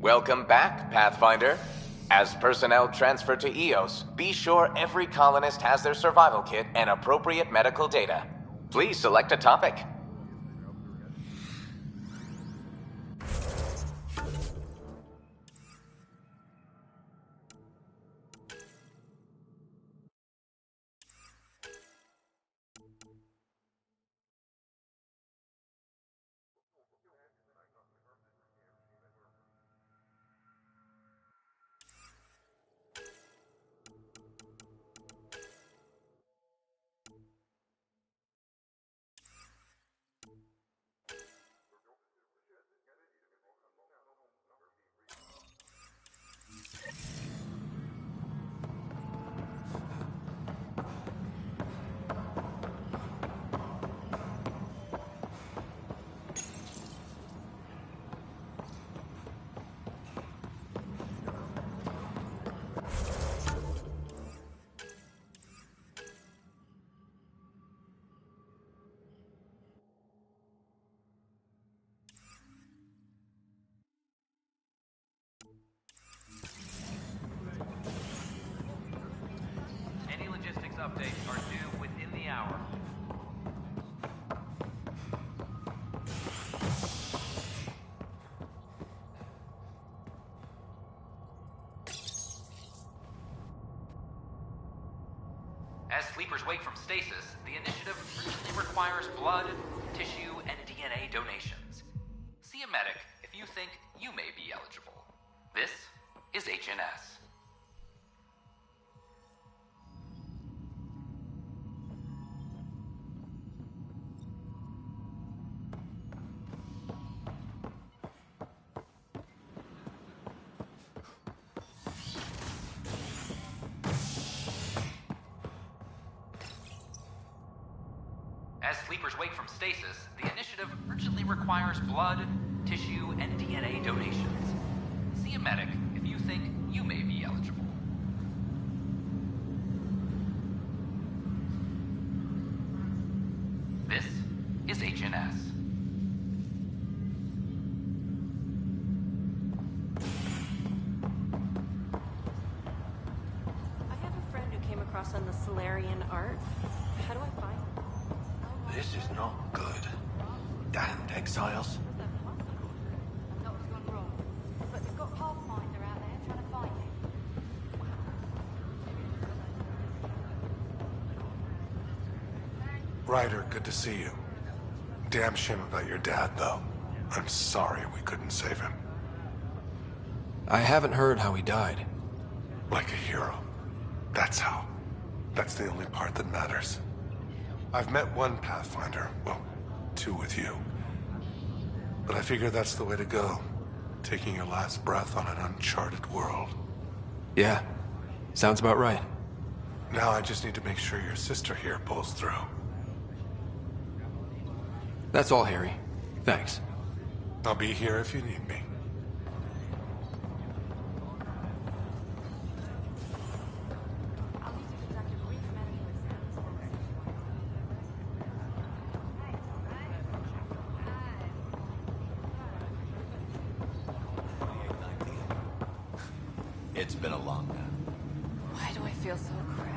Welcome back, Pathfinder. As personnel transfer to EOS, be sure every colonist has their survival kit and appropriate medical data. Please select a topic. Any logistics updates are due within the hour. As sleepers wake from stasis, the initiative urgently requires blood, tissue, and DNA donations. See a medic if you think you may be eligible. This is HNS. As sleepers wake from stasis, the initiative urgently requires blood, tissue, and DNA donations. See a medic if you think you may be eligible. This is HNS. I have a friend who came across on the Solarian art. How do I find it? This is not good. Damned exiles. But they've got Pathfinder out there trying to find it. Ryder, good to see you. Damn shame about your dad, though. I'm sorry we couldn't save him. I haven't heard how he died. Like a hero. That's how. That's the only part that matters. I've met one Pathfinder, well, two with you. But I figure that's the way to go. Taking your last breath on an uncharted world. Yeah, sounds about right. Now I just need to make sure your sister here pulls through. That's all, Harry. Thanks. I'll be here if you need me. It's been a long time. Why do I feel so crappy?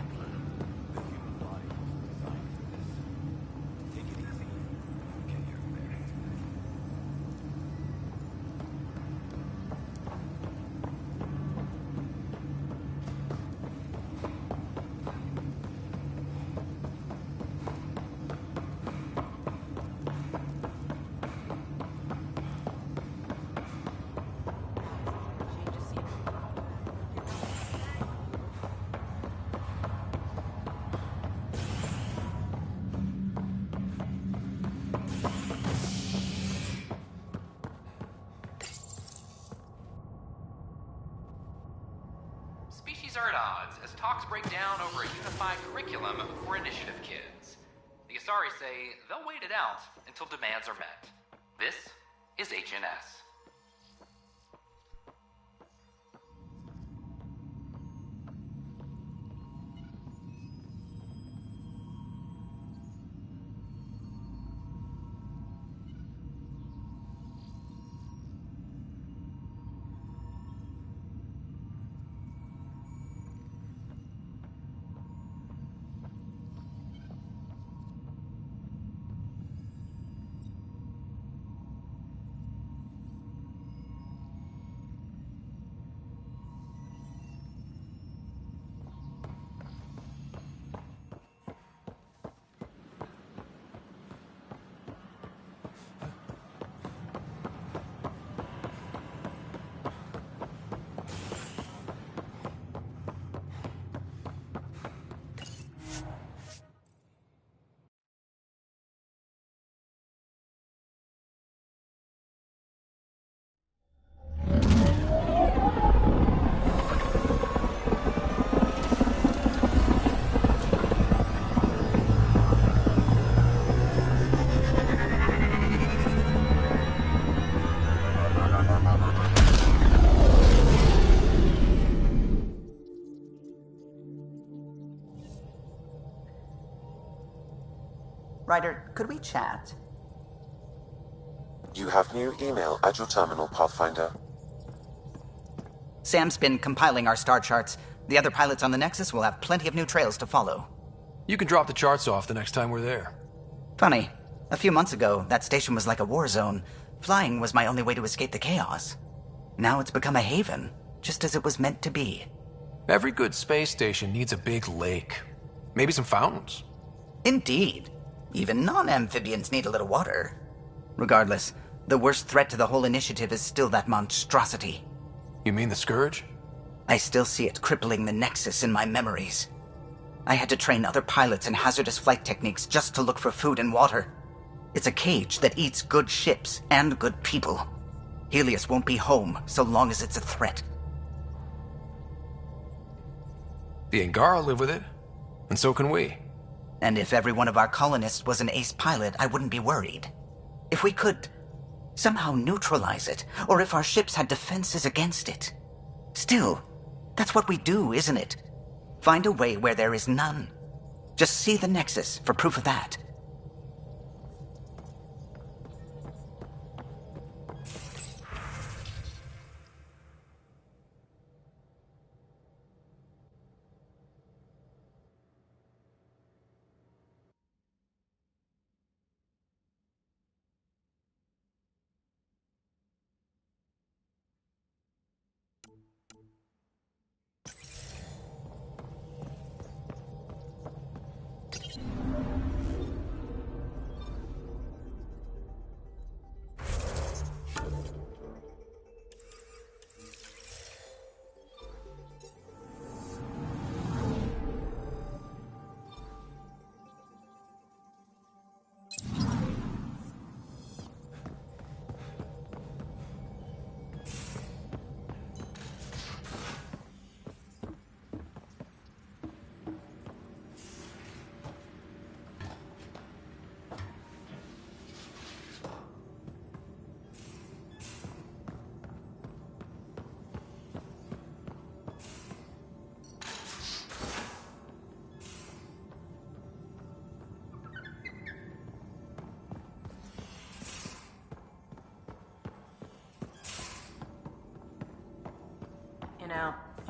Species are at odds as talks break down over a unified curriculum for initiative kids. The Asari say they'll wait it out until demands are met. This is HNS. Ryder, could we chat? You have new email at your terminal, Pathfinder. Sam's been compiling our star charts. The other pilots on the Nexus will have plenty of new trails to follow. You can drop the charts off the next time we're there. Funny. A few months ago, that station was like a war zone. Flying was my only way to escape the chaos. Now it's become a haven, just as it was meant to be. Every good space station needs a big lake. Maybe some fountains. Indeed. Even non-amphibians need a little water. Regardless, the worst threat to the whole initiative is still that monstrosity. You mean the Scourge? I still see it crippling the Nexus in my memories. I had to train other pilots in hazardous flight techniques just to look for food and water. It's a cage that eats good ships and good people. Helios won't be home so long as it's a threat. The Angara live with it, and so can we. And if every one of our colonists was an ace pilot, I wouldn't be worried. If we could somehow neutralize it, or if our ships had defenses against it. Still, that's what we do, isn't it? Find a way where there is none. Just see the Nexus for proof of that.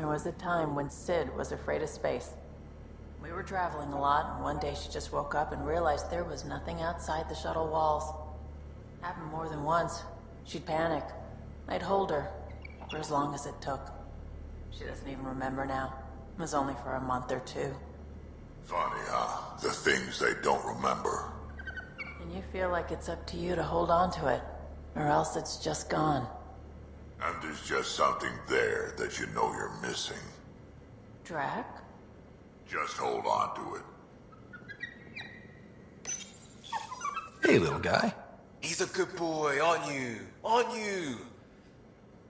There was a time when Sid was afraid of space. We were traveling a lot, and one day she just woke up and realized there was nothing outside the shuttle walls. Happened more than once. She'd panic. I'd hold her, for as long as it took. She doesn't even remember now. It was only for a month or two. Funny, huh? The things they don't remember. And you feel like it's up to you to hold on to it, or else it's just gone. And there's just something there that you know you're missing. Drac? Just hold on to it. Hey, little guy. He's a good boy, aren't you? Aren't you?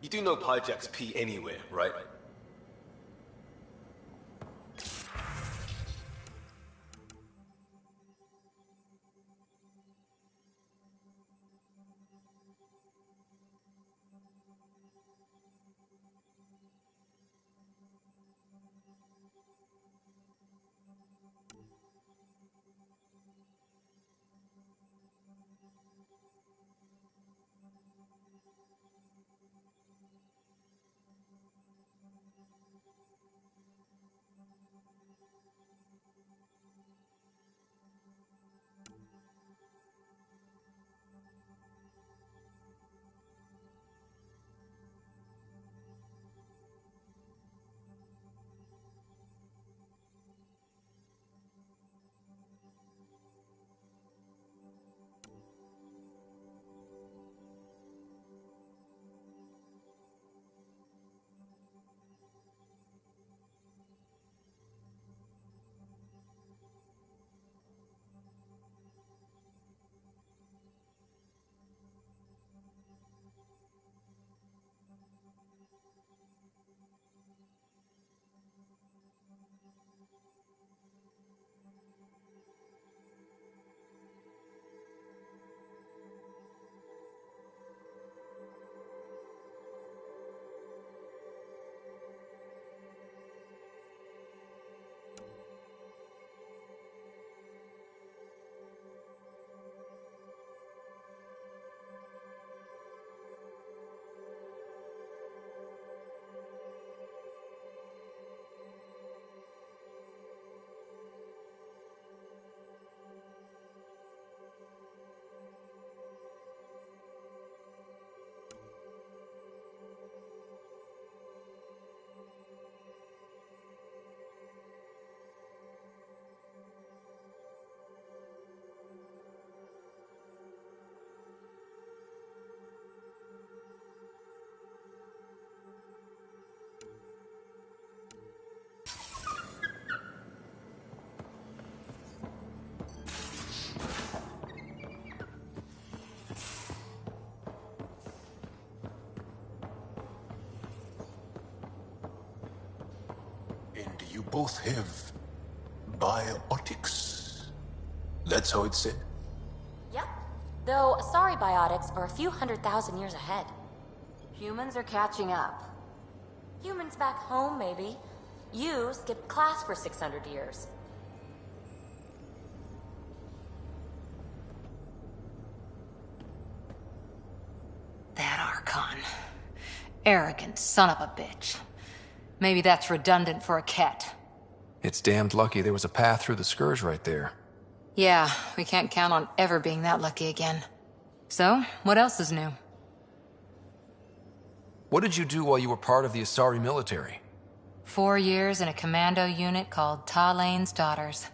You do know Pyjack's pee anywhere, right? And you both have biotics. That's how it's said. Yep. Though Asari biotics are a few 100,000 years ahead. Humans are catching up. Humans back home, maybe. You skipped class for 600 years. That Archon. Arrogant son of a bitch. Maybe that's redundant for a Ket. It's damned lucky there was a path through the Scourge right there. Yeah, we can't count on ever being that lucky again. So, what else is new? What did you do while you were part of the Asari military? 4 years in a commando unit called Talane's Daughters.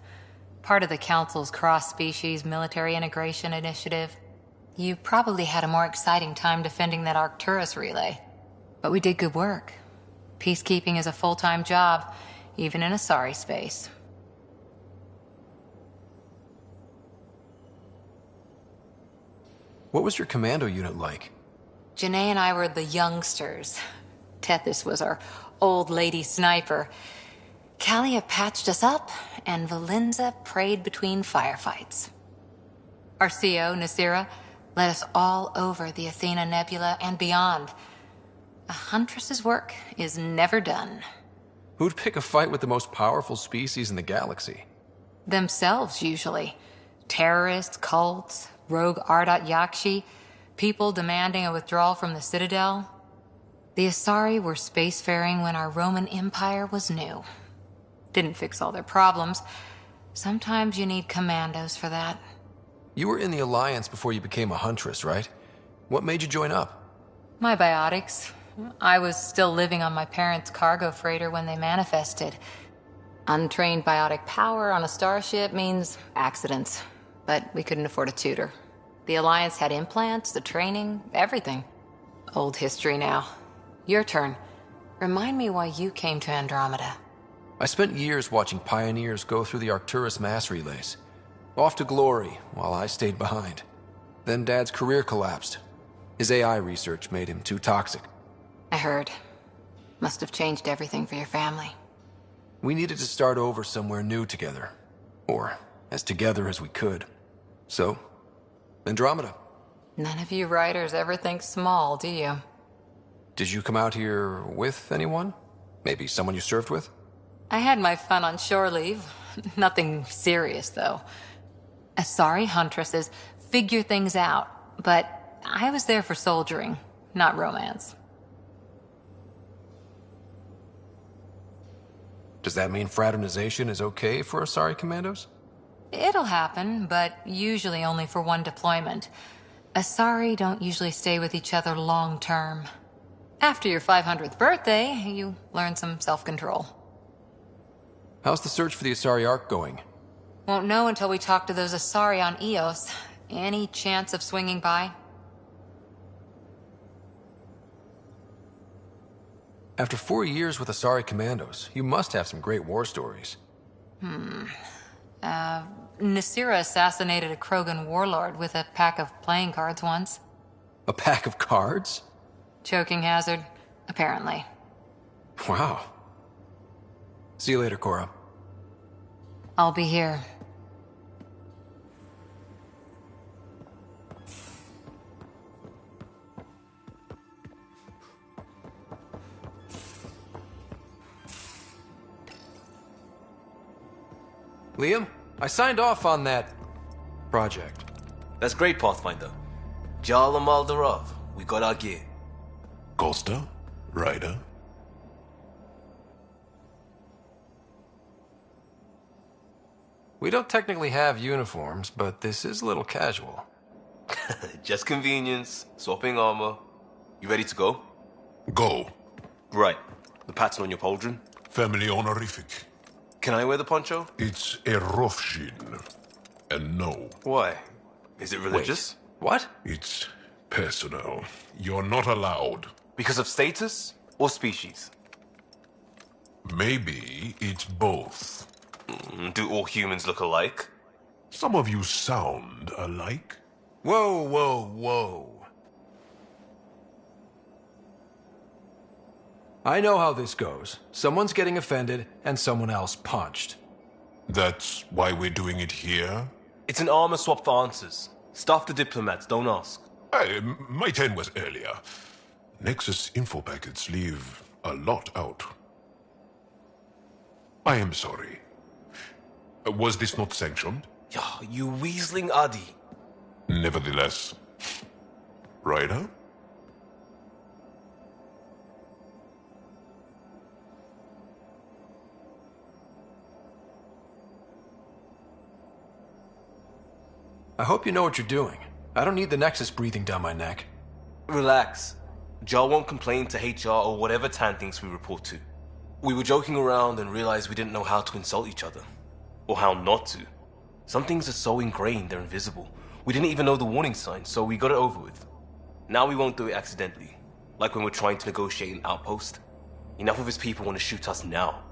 Part of the Council's cross-species military integration initiative. You probably had a more exciting time defending that Arcturus relay. But we did good work. Peacekeeping is a full-time job, even in Asari space. What was your commando unit like? Janae and I were the youngsters. Tethys was our old lady sniper. Kalia patched us up, and Valenza prayed between firefights. Our CO, Nasira, led us all over the Athena Nebula and beyond. A huntress's work is never done. Who'd pick a fight with the most powerful species in the galaxy? Themselves, usually. Terrorists, cults, rogue Ardat Yakshi, people demanding a withdrawal from the Citadel. The Asari were spacefaring when our Roman Empire was new. Didn't fix all their problems. Sometimes you need commandos for that. You were in the Alliance before you became a huntress, right? What made you join up? My biotics. I was still living on my parents' cargo freighter when they manifested. Untrained biotic power on a starship means accidents. But we couldn't afford a tutor. The Alliance had implants, the training, everything. Old history now. Your turn. Remind me why you came to Andromeda. I spent years watching pioneers go through the Arcturus mass relays. Off to glory, while I stayed behind. Then Dad's career collapsed. His AI research made him too toxic. I heard. Must have changed everything for your family. We needed to start over somewhere new together. Or as together as we could. So, Andromeda. None of you writers ever think small, do you? Did you come out here with anyone? Maybe someone you served with? I had my fun on shore leave. Nothing serious, though. Asari huntresses figure things out, but I was there for soldiering, not romance. Does that mean fraternization is okay for Asari commandos? It'll happen, but usually only for one deployment. Asari don't usually stay with each other long term. After your 500th birthday, you learn some self-control. How's the search for the Asari Ark going? Won't know until we talk to those Asari on Eos. Any chance of swinging by? After 4 years with Asari commandos, you must have some great war stories. Nasira assassinated a Krogan warlord with a pack of playing cards once. A pack of cards? Choking hazard, apparently. Wow. See you later, Cora. I'll be here. Liam, I signed off on that project. That's great, Pathfinder. Jala Maldarov, we got our gear. Costa? Ryder? We don't technically have uniforms, but this is a little casual. Just convenience, swapping armor. You ready to go? Go. Right. The pattern on your pauldron? Family honorific. Can I wear the poncho? It's a Rofshin. And no. Why? Is it religious? Wait, what? It's personal. You're not allowed. Because of status or species? Maybe it's both. Do all humans look alike? Some of you sound alike. Whoa, whoa, whoa. I know how this goes. Someone's getting offended, and someone else punched. That's why we're doing it here? It's an armor swap for answers. Stuff the diplomats, don't ask. My turn was earlier. Nexus info packets leave a lot out. I am sorry. Was this not sanctioned? You weaseling Adi. Nevertheless. Ryder? I hope you know what you're doing. I don't need the Nexus breathing down my neck. Relax. Jar won't complain to HR or whatever Tan thinks we report to. We were joking around and realized we didn't know how to insult each other. Or how not to. Some things are so ingrained they're invisible. We didn't even know the warning signs, so we got it over with. Now we won't do it accidentally. Like when we're trying to negotiate an outpost. Enough of his people want to shoot us now.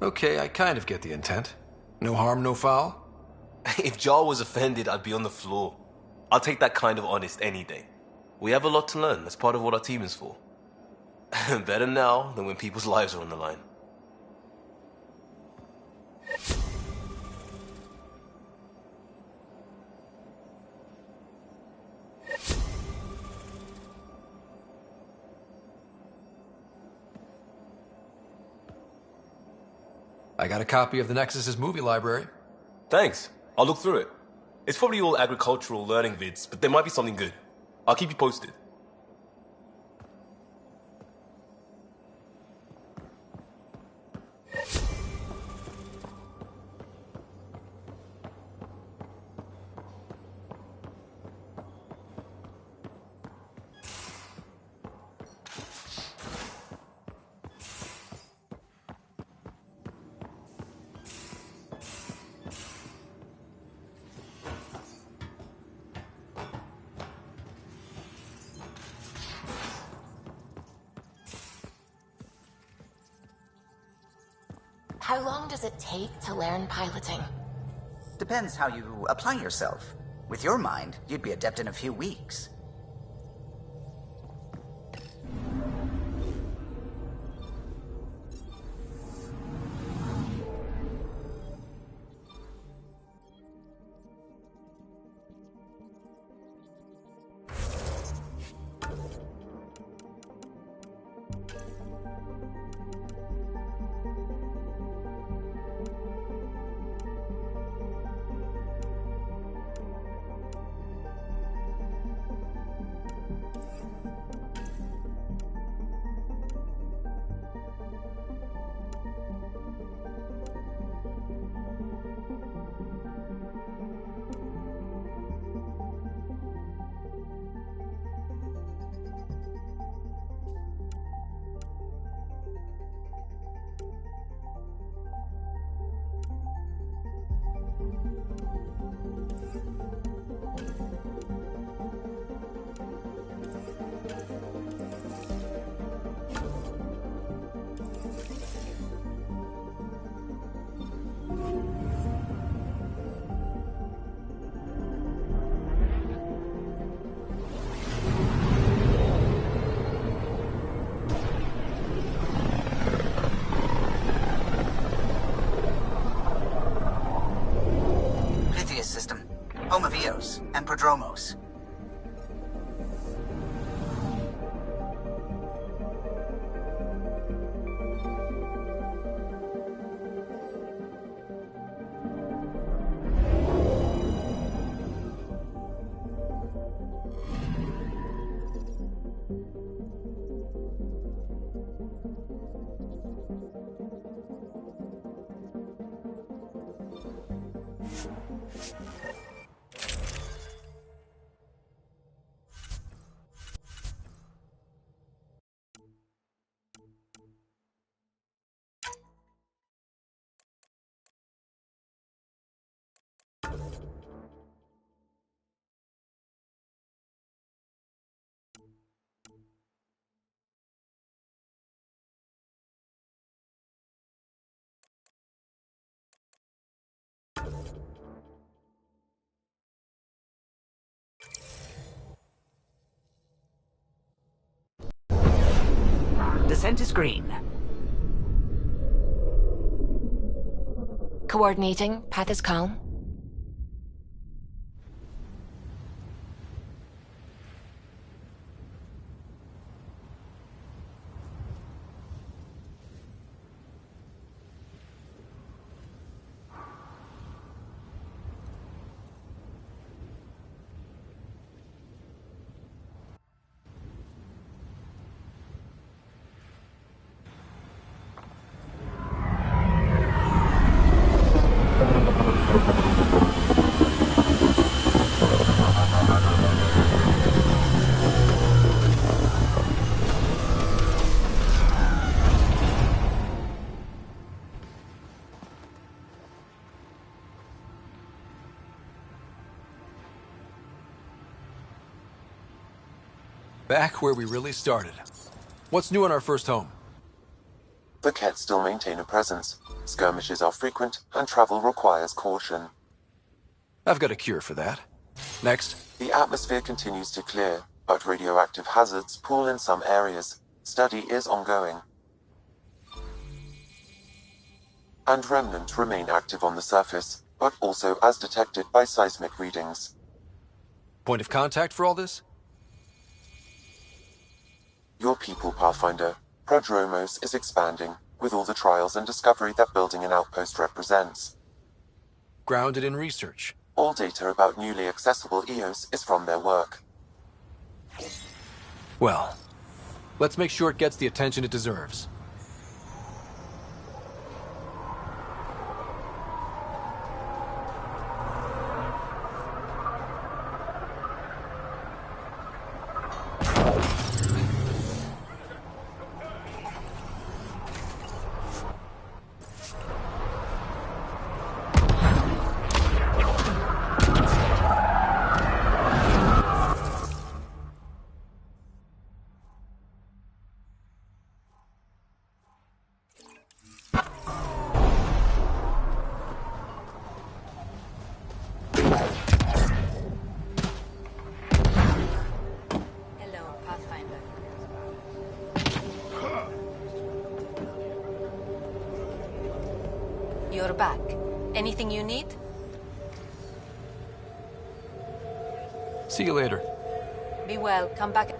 Okay, I kind of get the intent. No harm, no foul? If Jar was offended, I'd be on the floor. I'll take that kind of honest any day. We have a lot to learn. That's part of what our team is for. Better now than when people's lives are on the line. I got a copy of the Nexus's movie library. Thanks. I'll look through it. It's probably all agricultural learning vids, but there might be something good. I'll keep you posted. How long does it take to learn piloting? Depends how you apply yourself. With your mind, you'd be adept in a few weeks. Home of Eos and Prodromos. Descent is green. Coordinating. Path is calm. Back where we really started. What's new in our first home? The Kett still maintain a presence. Skirmishes are frequent, and travel requires caution. I've got a cure for that. Next. The atmosphere continues to clear, but radioactive hazards pool in some areas. Study is ongoing. And Remnant remain active on the surface, but also as detected by seismic readings. Point of contact for all this? Your people, Pathfinder. Prodromos is expanding, with all the trials and discovery that building an outpost represents. Grounded in research. All data about newly accessible Eos is from their work. Well, let's make sure it gets the attention it deserves. You're back. Anything you need? See you later. Be well. Come back.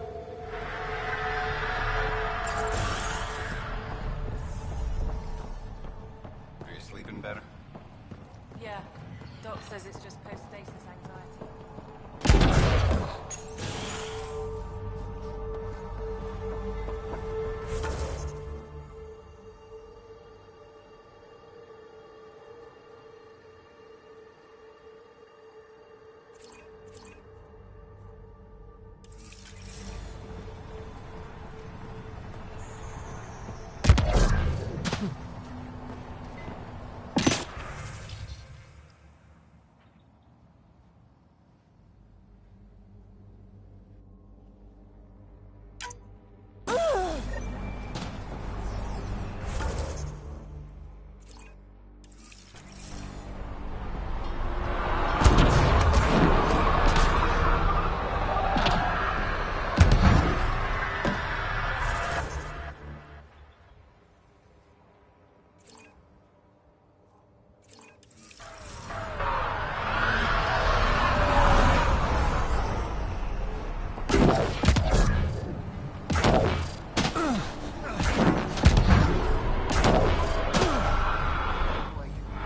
Are you sleeping better? Yeah. Doc says it's just post-stasis anxiety.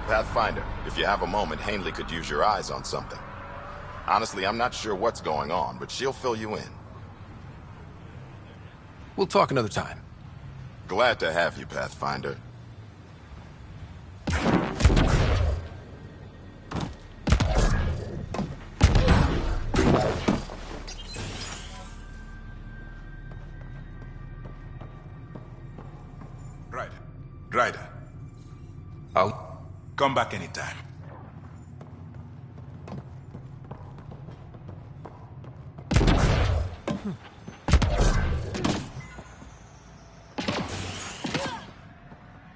Pathfinder, if you have a moment, Hanley could use your eyes on something. Honestly, I'm not sure what's going on, but she'll fill you in. We'll talk another time. Glad to have you, Pathfinder. Ryder. I'll... Come back anytime.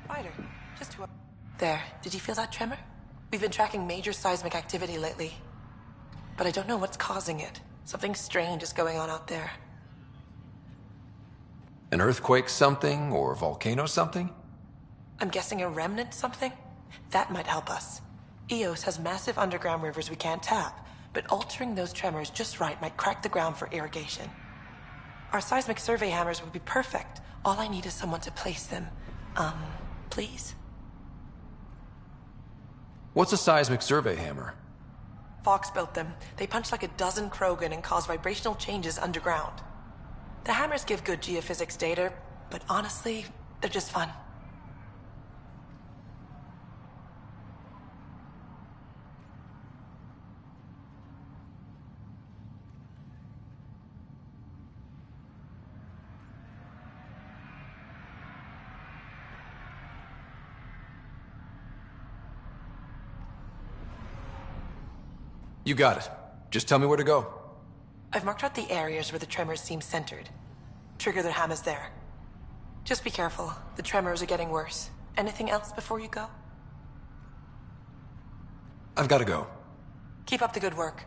Ryder, just to... There, did you feel that tremor? We've been tracking major seismic activity lately. But I don't know what's causing it. Something strange is going on out there. An earthquake something, or volcano something? I'm guessing a remnant something? That might help us. Eos has massive underground rivers we can't tap, but altering those tremors just right might crack the ground for irrigation. Our seismic survey hammers would be perfect. All I need is someone to place them. Please? What's a seismic survey hammer? Fox built them. They punch like a dozen Krogan and cause vibrational changes underground. The hammers give good geophysics data, but honestly, they're just fun. You got it. Just tell me where to go. I've marked out the areas where the tremors seem centered. Trigger the hammers there. Just be careful. The tremors are getting worse. Anything else before you go? I've got to go. Keep up the good work.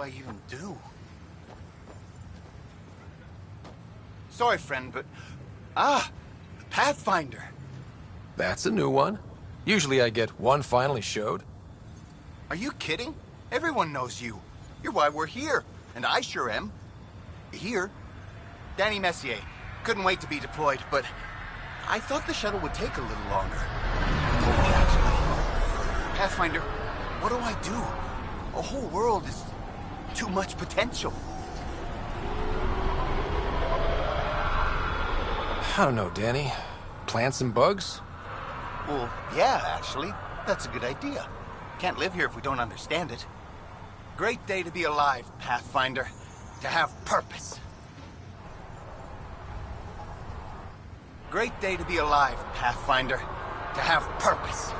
I even do? Sorry, friend, but... Ah! The Pathfinder! That's a new one. Usually I get one finally showed. Are you kidding? Everyone knows you. You're why we're here. And I sure am. Here? Danny Messier. Couldn't wait to be deployed, but... I thought the shuttle would take a little longer. Okay, actually. Pathfinder, what do I do? A whole world is... too much potential. I don't know, Danny. Plants and bugs? Well, yeah, actually. That's a good idea. Can't live here if we don't understand it. Great day to be alive, Pathfinder. To have purpose. Great day to be alive, Pathfinder. To have purpose.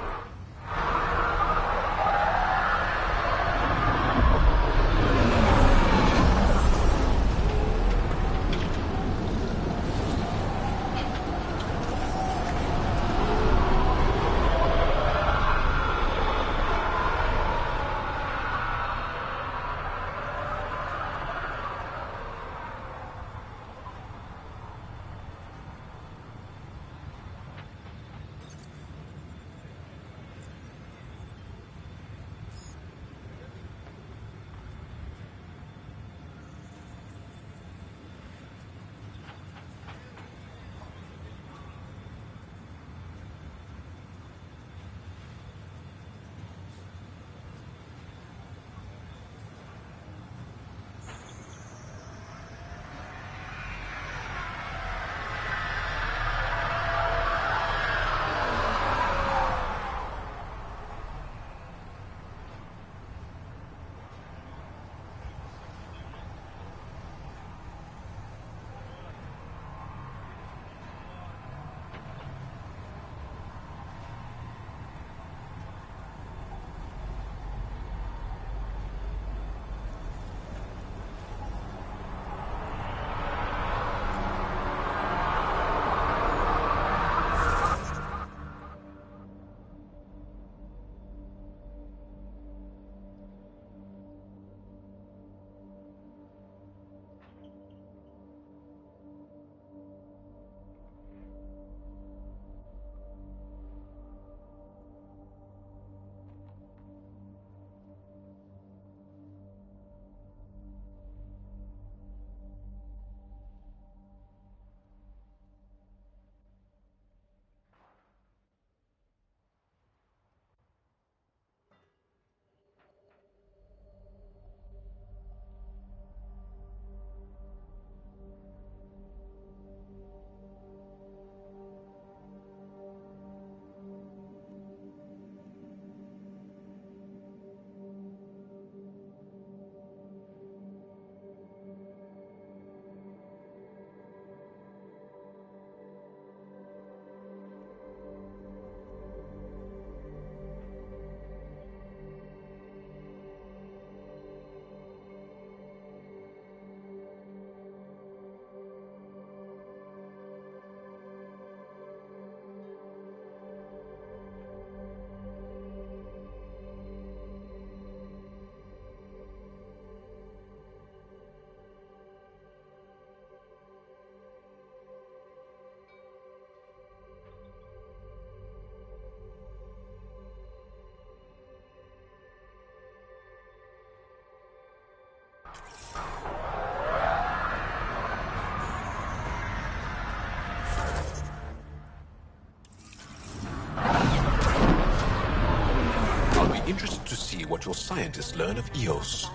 Interested to see what your scientists learn of Eos.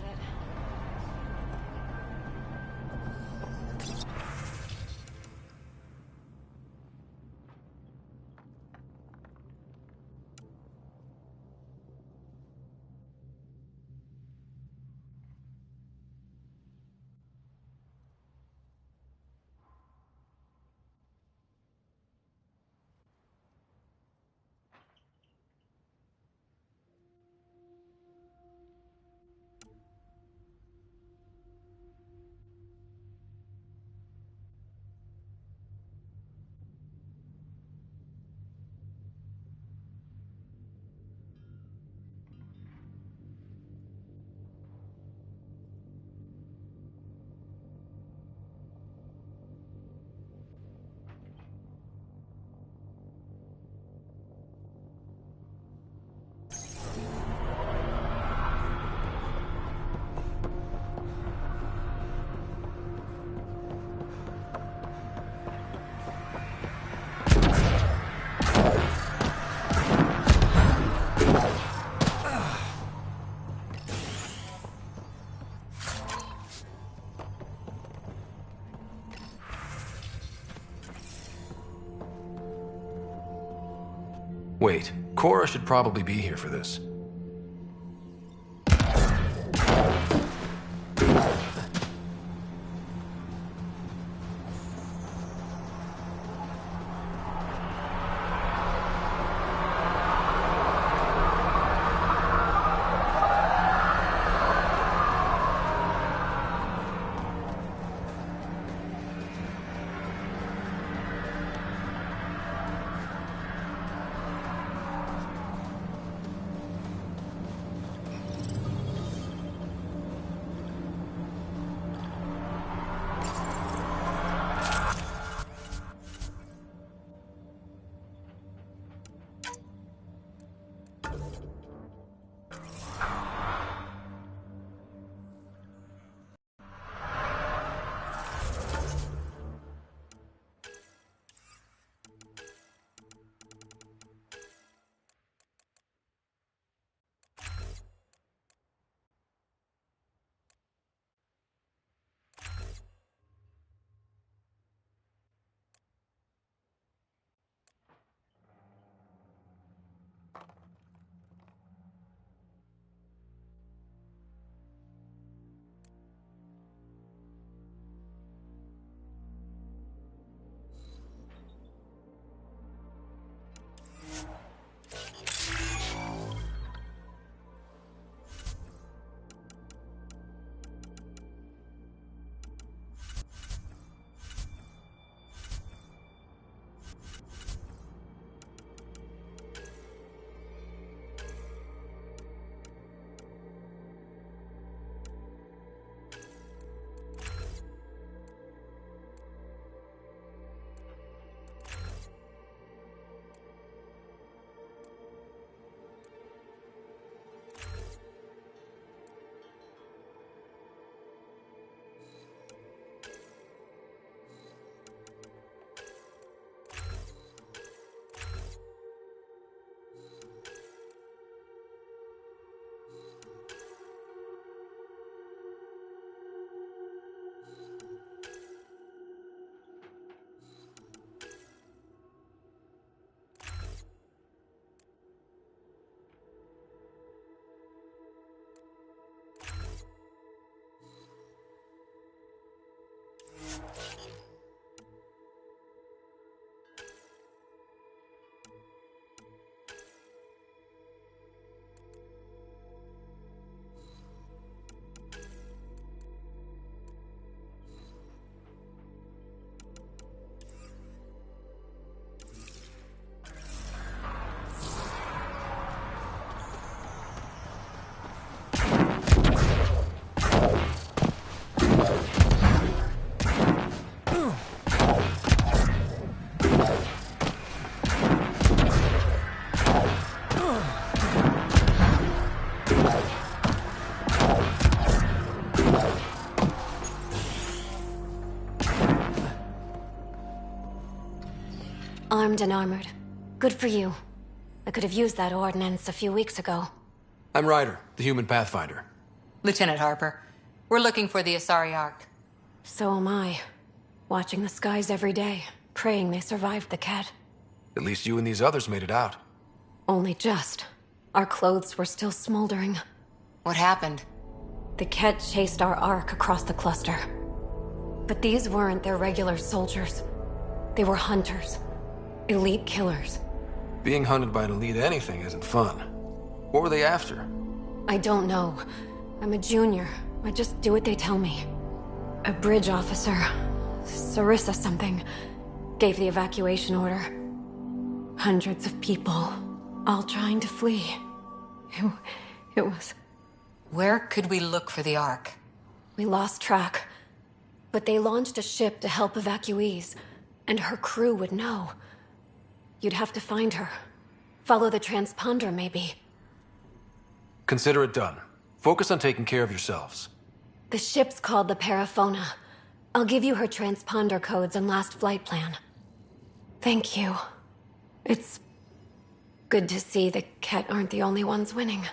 Wait, Cora should probably be here for this. Armed and armored. Good for you. I could have used that ordnance a few weeks ago. I'm Ryder, the human pathfinder. Lieutenant Harper, we're looking for the Asari Ark. So am I. Watching the skies every day, praying they survived the Ket. At least you and these others made it out. Only just. Our clothes were still smoldering. What happened? The Ket chased our Ark across the cluster. But these weren't their regular soldiers. They were hunters. Elite killers. Being hunted by an elite anything isn't fun. What were they after? I don't know. I'm a junior. I just do what they tell me. A bridge officer, Sarissa something, gave the evacuation order. Hundreds of people, all trying to flee. It was... Where could we look for the Ark? We lost track. But they launched a ship to help evacuees, and her crew would know. You'd have to find her. Follow the transponder, maybe. Consider it done. Focus on taking care of yourselves. The ship's called the Paraphona. I'll give you her transponder codes and last flight plan. Thank you. It's good to see the Ket aren't the only ones winning.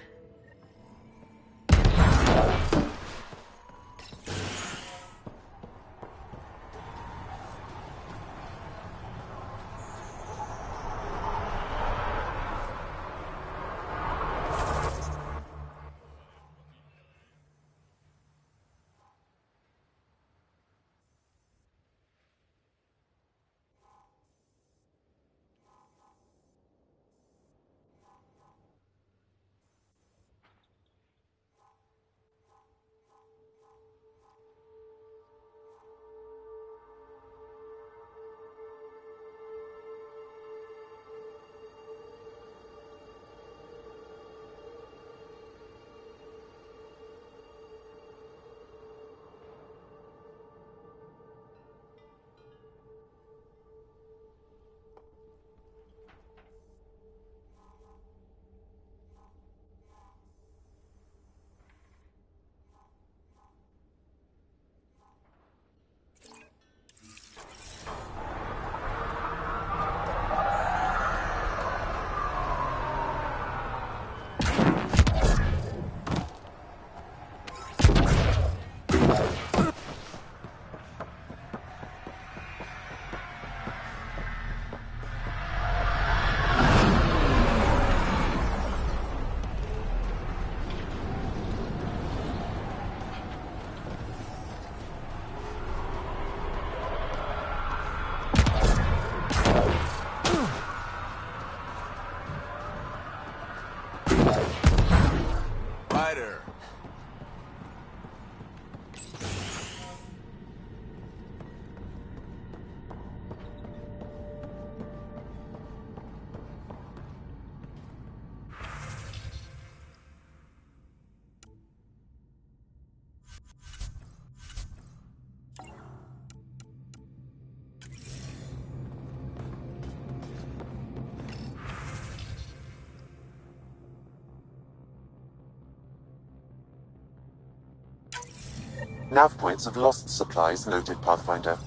Nav points of lost supplies noted, Pathfinder.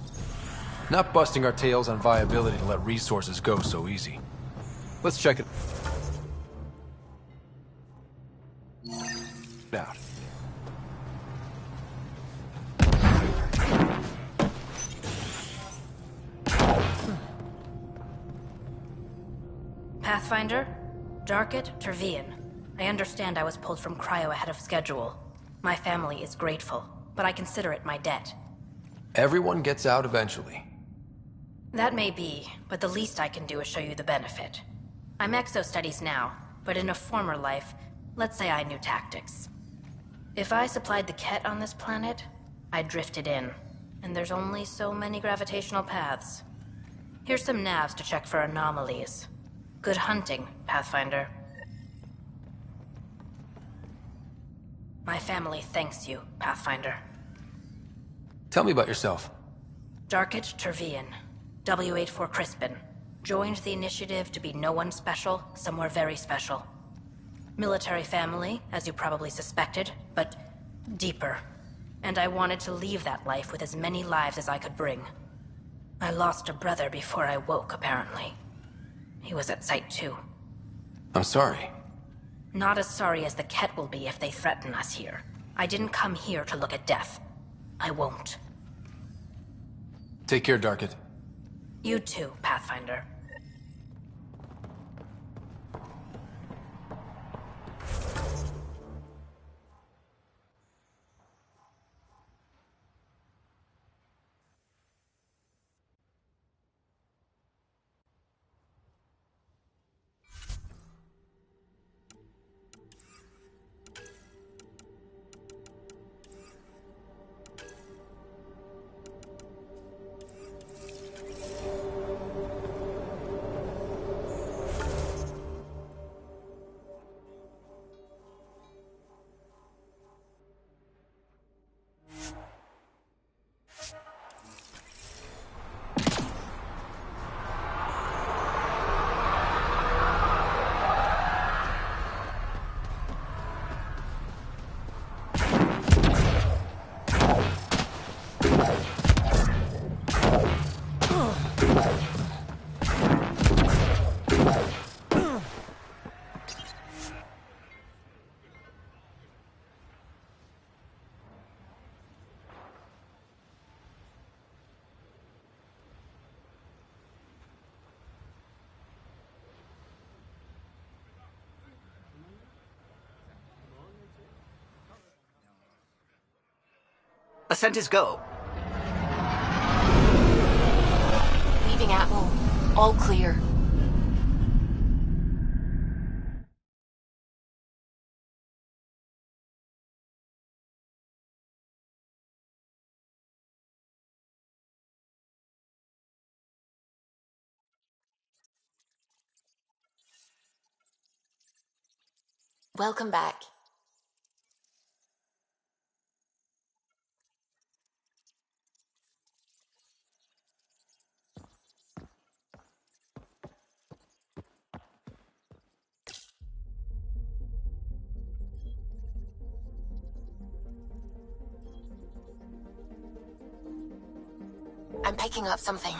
Not busting our tails on viability to let resources go so easy. Let's check it out. Pathfinder? Darket, Tervian. I understand I was pulled from cryo ahead of schedule. My family is grateful, but I consider it my debt. Everyone gets out eventually. That may be, but the least I can do is show you the benefit. I'm exo-studies now, but in a former life, let's say I knew tactics. If I supplied the Ket on this planet, I drifted in, and there's only so many gravitational paths. Here's some navs to check for anomalies. Good hunting, Pathfinder. My family thanks you, Pathfinder. Tell me about yourself. Darket Tervian, W84 Crispin. Joined the initiative to be no one special, somewhere very special. Military family, as you probably suspected, but deeper. And I wanted to leave that life with as many lives as I could bring. I lost a brother before I woke, apparently. He was at Site 2. I'm sorry. Not as sorry as the Ket will be if they threaten us here. I didn't come here to look at death. I won't. Take care, Darket. You too, Pathfinder. Ascent is go. Leaving Atwell. All clear. Welcome back. I'm picking up something.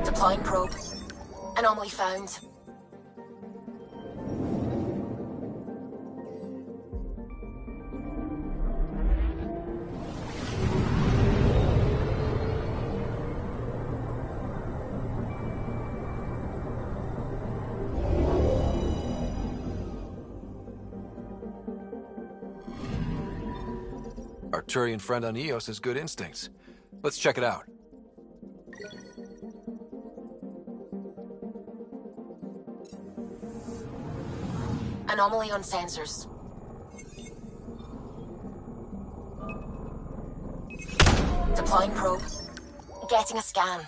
Deploying probe. Anomaly found. Our Turian friend on Eos has good instincts. Let's check it out. Anomaly on sensors. Deploying probe. Getting a scan.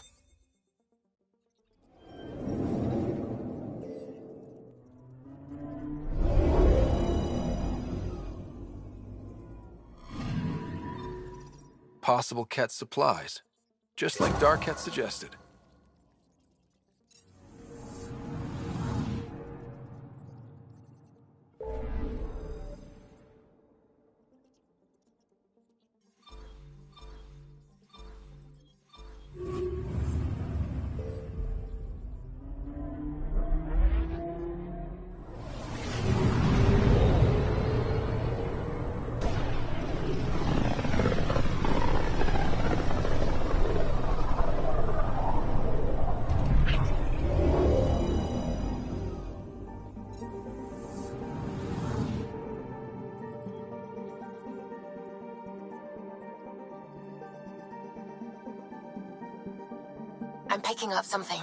possible Ket's supplies, just like Dark had suggested. I'm picking up something.